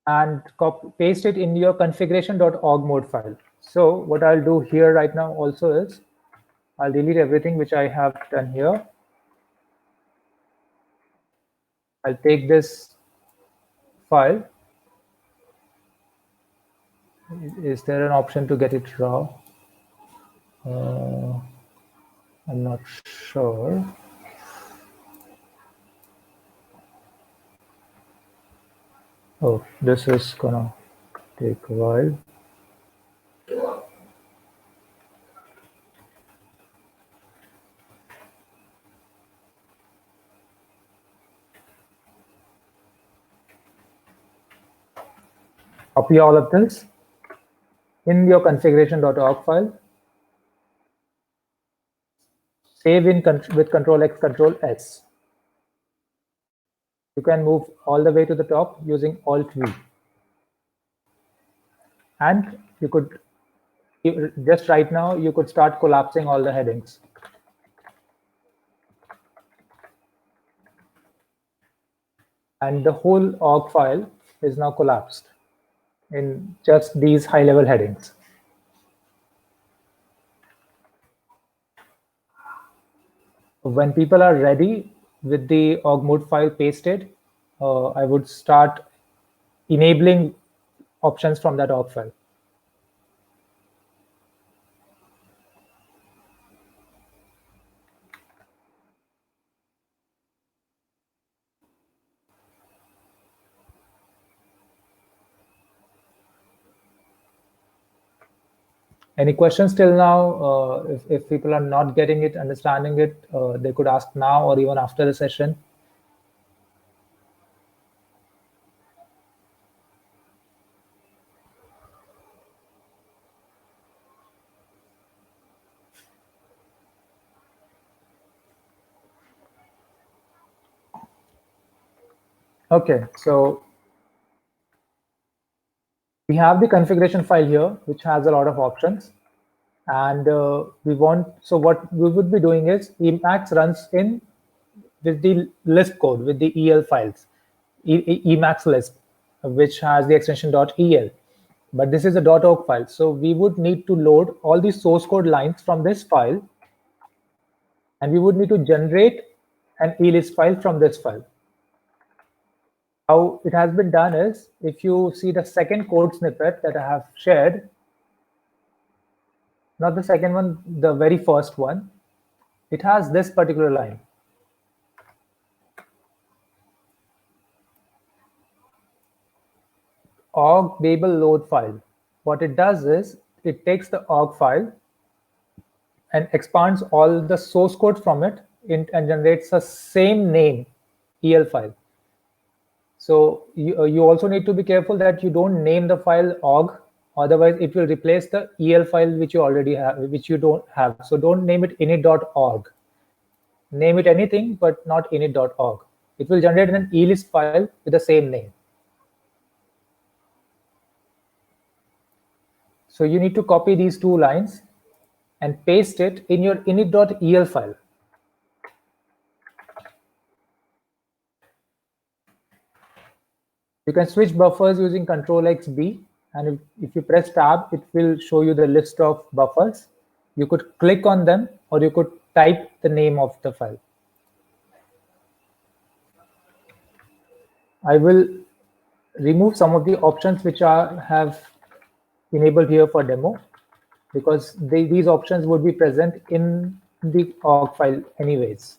And paste it in your configuration.org mode file. So what I'll do here right now also is I'll delete everything which I have done here. I'll take this file. Is there an option to get it raw? I'm not sure. Oh, this is gonna take a while. Copy all of this in your configuration.org file. Save with Control X, Control S. You can move all the way to the top using Alt V. And you could, just right now, you could start collapsing all the headings. And the whole org file is now collapsed in just these high-level headings. When people are ready with the org mode file pasted, I would start enabling options from that org file. Any questions till now? If people are not getting it, understanding it, they could ask now or even after the session. Okay, so we have the configuration file here, which has a lot of options. And so what we would be doing is Emacs runs in with the Lisp code, with the EL files, Emacs Lisp, which has the extension .el. But this is a .org file. So we would need to load all the source code lines from this file. And we would need to generate an ELISP file from this file. How it has been done is, if you see the second code snippet that I have shared, not the second one, the very first one, it has this particular line. Org Babel load file. What it does is, it takes the org file and expands all the source code from it and generates the same name EL file. So you also need to be careful that you don't name the file org, otherwise it will replace the EL file which you already have, which you don't have. So don't name it init.org. Name it anything, but not init.org. It will generate an ELISP file with the same name. So you need to copy these two lines and paste it in your init.el file. You can switch buffers using Control X B, and if you press tab, it will show you the list of buffers. You could click on them, or you could type the name of the file. I will remove some of the options which have enabled here for demo, because these options would be present in the org file anyways.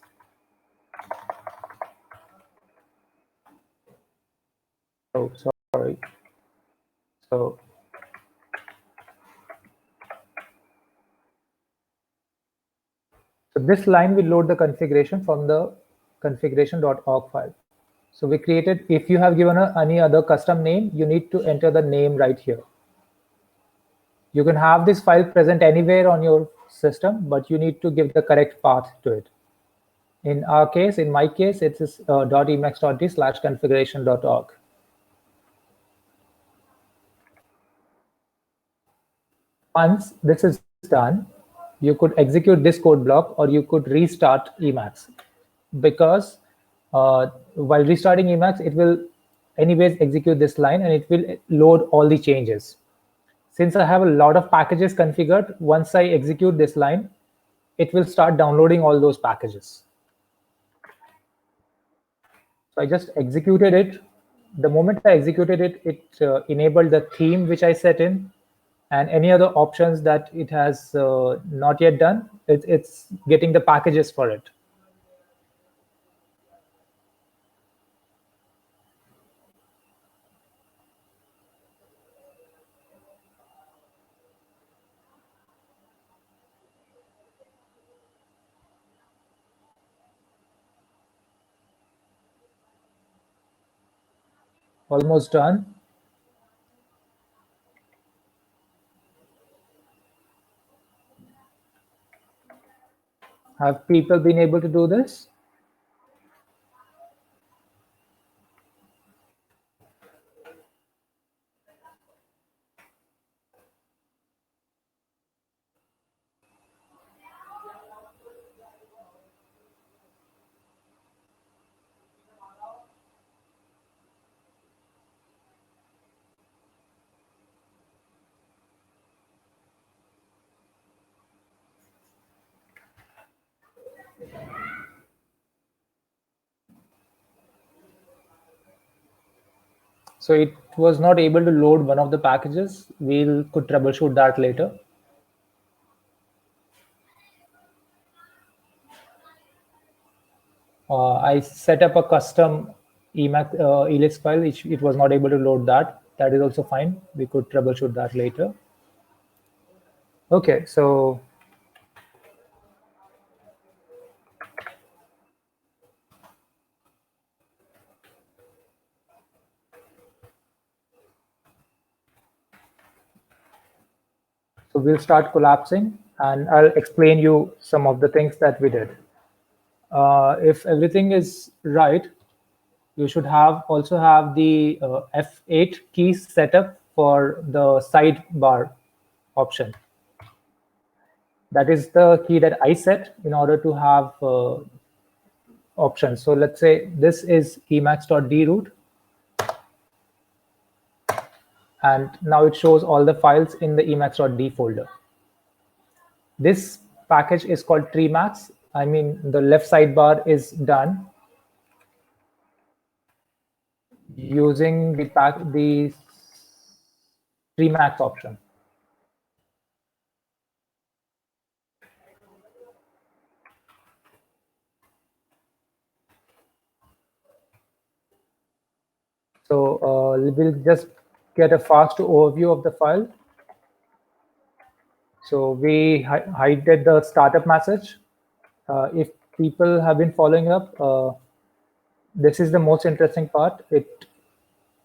Oh, sorry. So this line will load the configuration from the configuration.org file. So we created, if you have given any other custom name, you need to enter the name right here. You can have this file present anywhere on your system, but you need to give the correct path to it. In our case, in my case, it is .emacs.d/configuration.org. Once this is done, you could execute this code block, or you could restart Emacs, because while restarting Emacs, it will anyways execute this line and it will load all the changes. Since I have a lot of packages configured, once I execute this line, it will start downloading all those packages. So I just executed it. The moment I executed it, it enabled the theme which I set in, and any other options that it has not yet done, it's getting the packages for it. Almost done. Have people been able to do this? So it was not able to load one of the packages. We could troubleshoot that later. I set up a custom Emacs Elix file. It was not able to load that. That is also fine. We could troubleshoot that later. Okay, so we'll start collapsing, and I'll explain you some of the things that we did. If everything is right, you should also have the F8 key set up for the sidebar option. That is the key that I set in order to have options. So let's say this is emacs.d root, and now it shows all the files in the emacs.d folder. This package is called treemax. I mean, the left sidebar is done using the treemax option. So we'll just get a fast overview of the file. So we hided the startup message. If people have been following up, this is the most interesting part.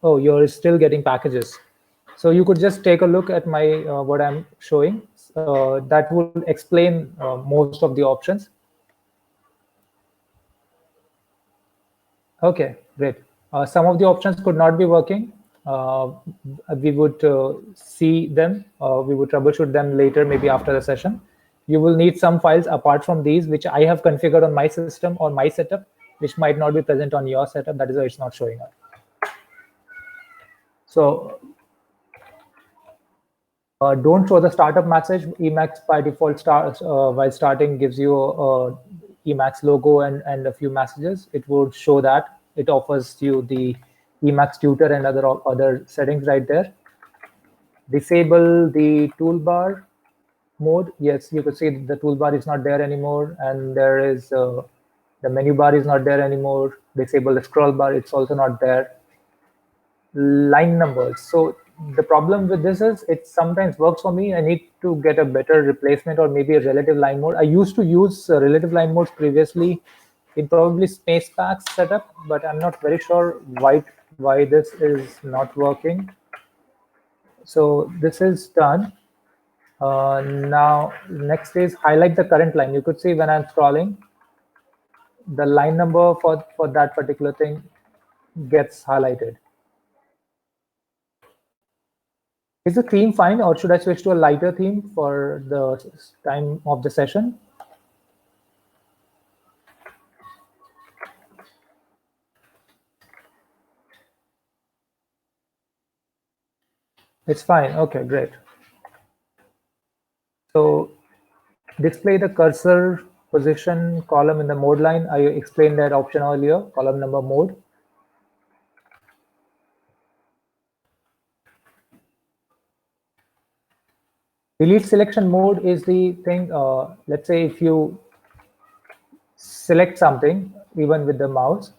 Oh, you're still getting packages. So you could just take a look at my what I'm showing. That will explain most of the options. Okay, great. Some of the options could not be working. We would see them. We would troubleshoot them later, maybe after the session. You will need some files apart from these, which I have configured on my system or my setup, which might not be present on your setup. That is why it's not showing up. So don't show the startup message. Emacs by default while starting gives you a Emacs logo and a few messages. It would show that. It offers you the Emacs tutor and other settings right there. Disable the toolbar mode. Yes, you could see the toolbar is not there anymore, and there is the menu bar is not there anymore. Disable the scroll bar. It's also not there. Line numbers. So the problem with this is it sometimes works for me. I need to get a better replacement or maybe a relative line mode. I used to use relative line modes previously in probably space packs setup, but I'm not very sure why this is not working. So this is done. Now next is highlight the current line. You could see when I'm scrolling, the line number for that particular thing gets highlighted. Is the theme fine, or should I switch to a lighter theme for the time of the session? It's fine. Okay, great. So display the cursor position column in the mode line. I explained that option earlier, column number mode. Delete selection mode is the thing. Let's say if you select something, even with the mouse,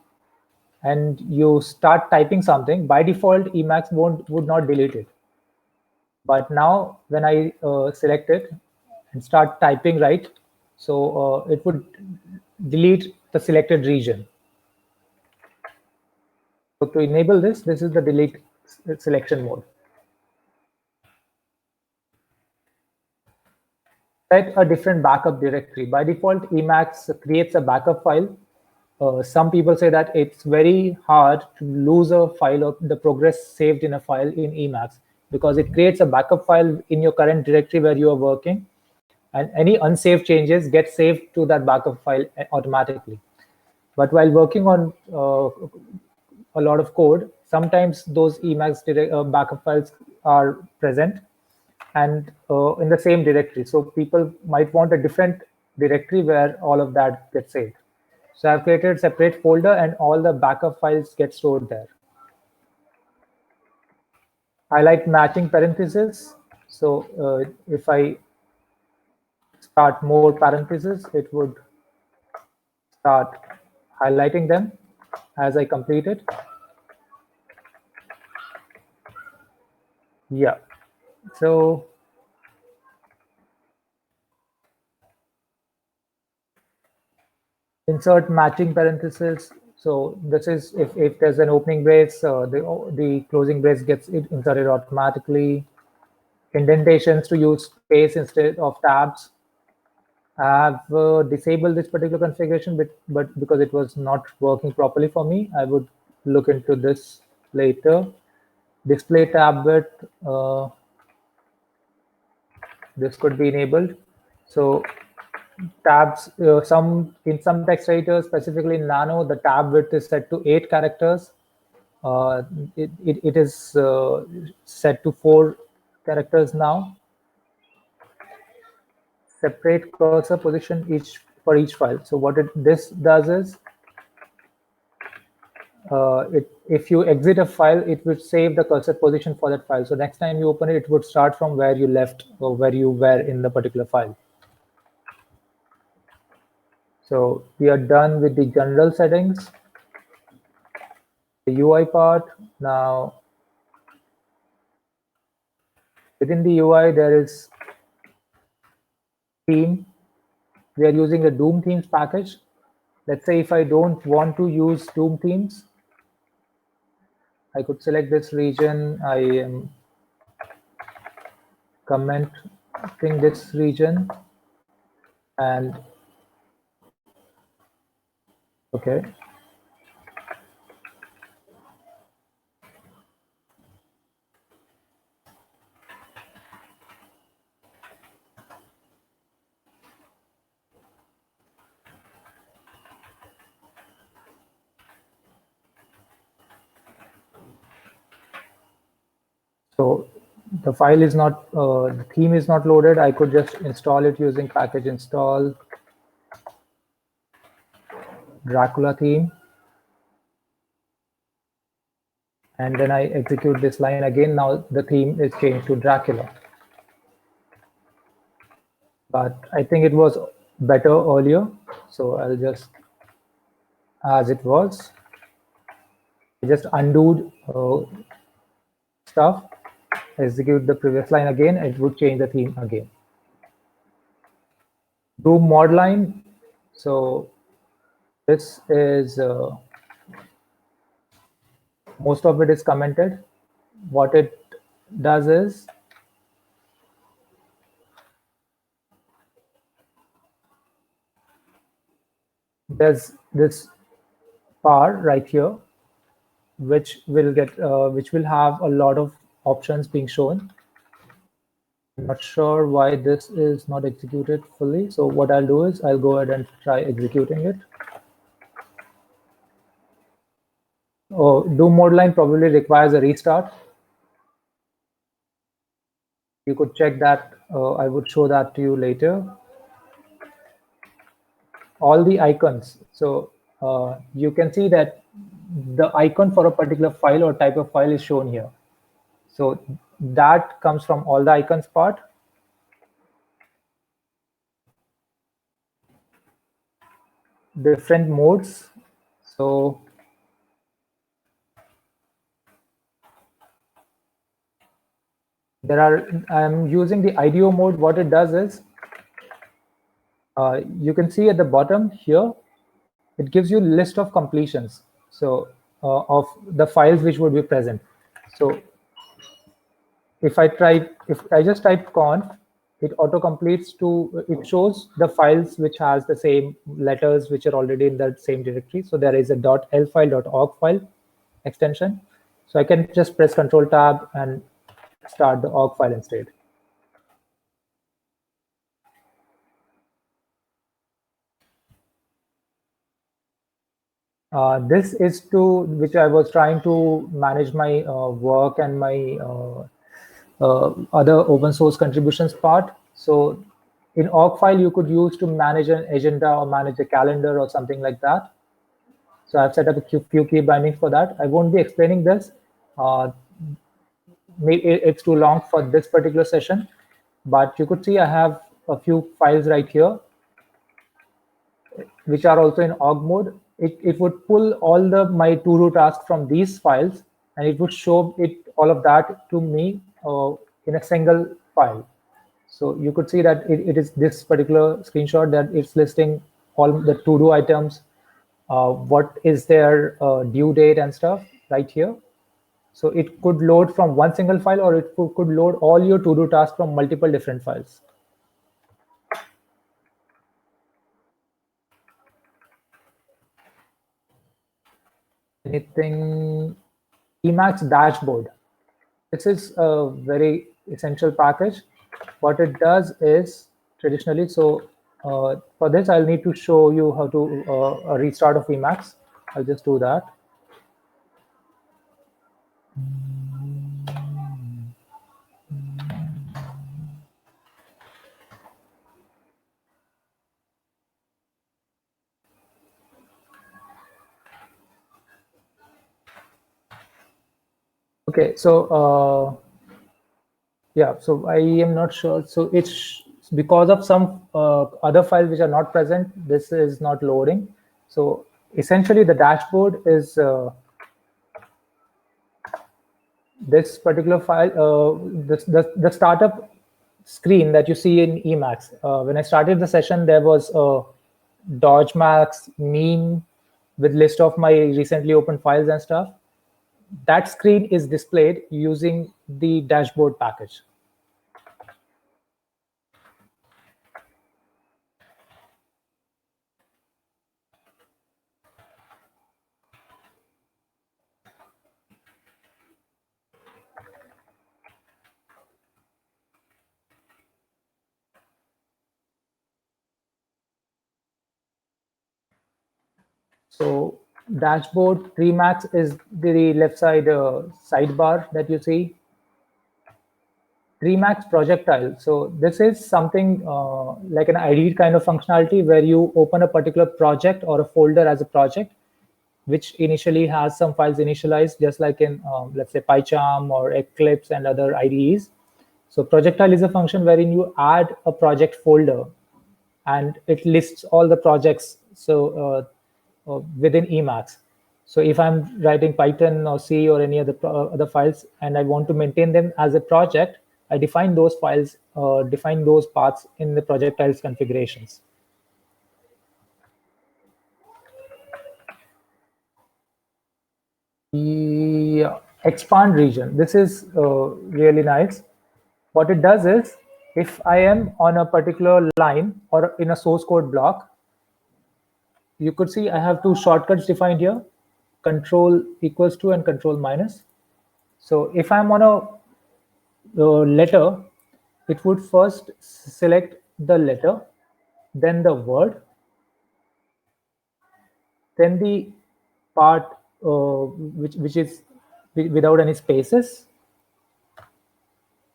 and you start typing something, by default, Emacs would not delete it. But now when I select it and start typing right, so it would delete the selected region. So to enable this is the delete selection mode. set a different backup directory. By default, Emacs creates a backup file. Some people say that it's very hard to lose a file or the progress saved in a file in Emacs because it creates a backup file in your current directory where you are working, and any unsaved changes get saved to that backup file automatically. But while working on a lot of code, sometimes those Emacs backup files are present and in the same directory. So people might want a different directory where all of that gets saved. So I've created a separate folder and all the backup files get stored there. I like matching parentheses. So if I start more parentheses, it would start highlighting them as I complete it. Yeah. So insert matching parentheses. So this is if there's an opening brace, the closing brace gets inserted automatically. Indentations to use space instead of tabs. I have disabled this particular configuration, but because it was not working properly for me, I would look into this later. Display tab width, this could be enabled. So tabs, in some text editors, specifically in Nano, the tab width is set to 8 characters. It is set to 4 characters now. Separate cursor position for each file. So what this does is, if you exit a file, it would save the cursor position for that file. So next time you open it, it would start from where you left or where you were in the particular file. So we are done with the general settings. The UI part. Now, within the UI, there is theme. We are using the Doom themes package. Let's say if I don't want to use Doom themes, I could select this region. I am commenting this region, and okay. So the file is not, the theme is not loaded. I could just install it using package install Dracula theme. And then I execute this line again. Now the theme is changed to Dracula. But I think it was better earlier. So I'll just, as it was, I just undo stuff, execute the previous line again, it would change the theme again. Do mod line. So this is, most of it is commented. What it does is, there's this bar right here, which will have a lot of options being shown. I'm not sure why this is not executed fully. So what I'll do is I'll go ahead and try executing it. Oh, do mod line probably requires a restart. You could check that. I would show that to you later. All the icons. So you can see that the icon for a particular file or type of file is shown here. So that comes from all the icons part. Different modes. So I'm using the IDEO mode. What it does is, you can see at the bottom here, it gives you a list of completions. So of the files which would be present. So if I just type conf, it auto completes to, it shows the files which has the same letters which are already in that same directory. So there is a .l file, .org file extension. So I can just press Control Tab and start the org file instead. This is to which I was trying to manage my work and my other open source contributions part. So in org file, you could use to manage an agenda or manage a calendar or something like that. So I've set up a few key bindings for that. I won't be explaining this. Maybe it's too long for this particular session, but you could see I have a few files right here, which are also in org mode. It would pull all my to-do tasks from these files, and it would show all of that to me in a single file. So you could see that it is this particular screenshot that it's listing all the to-do items, what is their due date and stuff right here. So it could load from one single file, or it could load all your to-do tasks from multiple different files. Anything Emacs dashboard. This is a very essential package. What it does is traditionally, so for this, I'll need to show you how to a restart of Emacs. I'll just do that. Okay, so yeah, so I am not sure. So it's because of some other files which are not present, this is not loading. So essentially the dashboard is this particular file, the startup screen that you see in Emacs. When I started the session, there was a Dodge-Max meme with list of my recently opened files and stuff. That screen is displayed using the dashboard package. So dashboard Emacs is the left side sidebar that you see. Emacs projectile. So this is something like an ID kind of functionality where you open a particular project or a folder as a project, which initially has some files initialized, just like in, let's say, PyCharm or Eclipse and other IDEs. So projectile is a function wherein you add a project folder, and it lists all the projects within Emacs. So if I'm writing Python or C or any other files, and I want to maintain them as a project, I define those files, define those paths in the projectiles configurations. The expand region. This is really nice. What it does is, if I am on a particular line or in a source code block, you could see I have two shortcuts defined here, control equals to and control minus. So if I'm on a letter, it would first select the letter, then the word, then the part which is without any spaces,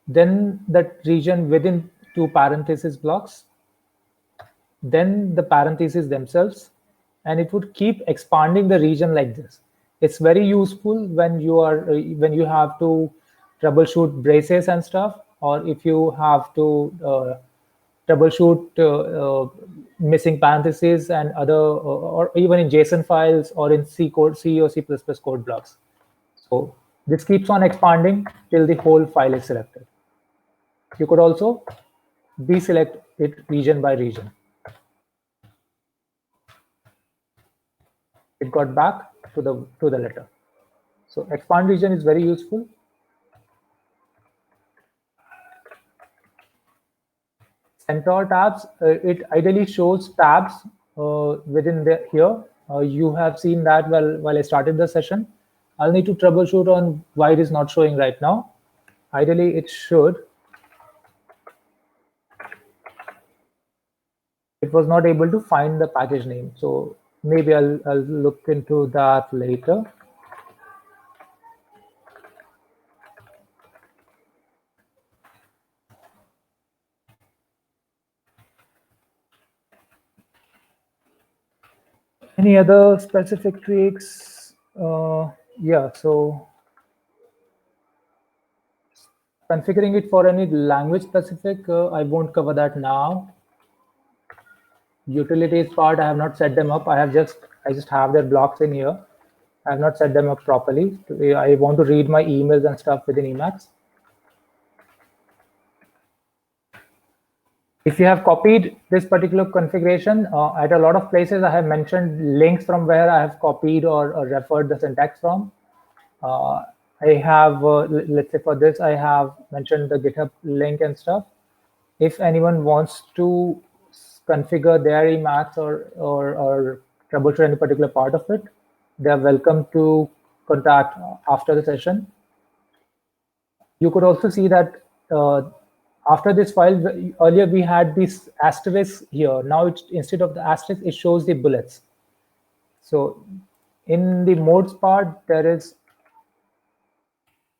then that region within two parenthesis blocks, then the parentheses themselves, and it would keep expanding the region like this. It's very useful when you have to troubleshoot braces and stuff, or if you have to troubleshoot missing parentheses and other, or even in JSON files or in C code, C or C++ code blocks. So this keeps on expanding till the whole file is selected. You could also deselect it region by region. It got back to the letter. So expand region is very useful. Centaur tabs, it ideally shows tabs within here. You have seen that while I started the session. I'll need to troubleshoot on why it is not showing right now. Ideally, it should. It was not able to find the package name, so maybe I'll look into that later. Any other specific tweaks? Yeah, so configuring it for any language specific, I won't cover that now. Utilities part, I have not set them up. I just have their blocks in here. I have not set them up properly. I want to read my emails and stuff within Emacs. If you have copied this particular configuration, at a lot of places I have mentioned links from where I have copied or referred the syntax from. I have, let's say for this, I have mentioned the GitHub link and stuff. If anyone wants to configure their Emacs or troubleshoot any particular part of it, they are welcome to contact after the session. You could also see that after this file, earlier we had this asterisk here. Now instead of the asterisk, it shows the bullets. So in the modes part, there is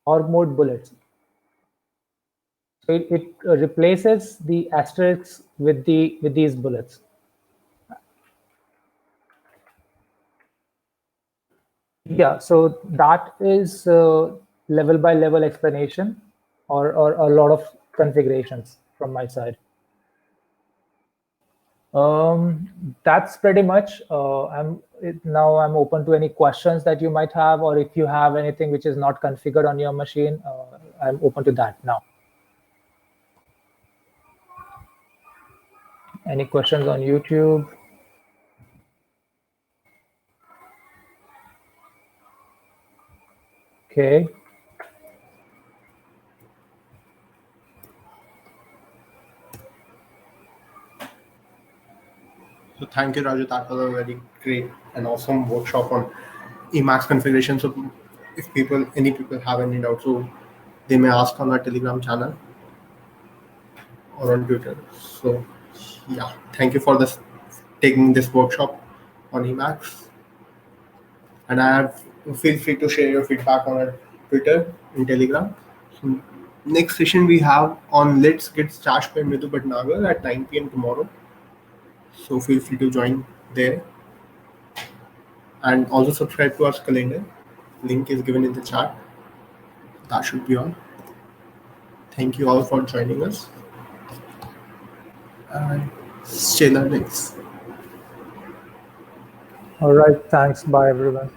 org mode bullets. So it replaces the asterisks with these bullets. Yeah, so that is level by level explanation or a lot of configurations from my side. That's pretty much. I'm open to any questions that you might have, or if you have anything which is not configured on your machine, I'm open to that now. Any questions on YouTube? Okay. So thank you, Raju. That was a very great and awesome workshop on Emacs configuration. So if any people have any doubts, so they may ask on our Telegram channel or on Twitter. So yeah, thank you for taking this workshop on Emacs. And feel free to share your feedback on our Twitter and Telegram. So next session we have on Let's Get Started by Midhu Bhatnagar at 9 p.m. tomorrow. So feel free to join there. And also subscribe to our calendar. Link is given in the chat. That should be all. Thank you all for joining us. And stay learning. All right. Thanks. Bye, everyone.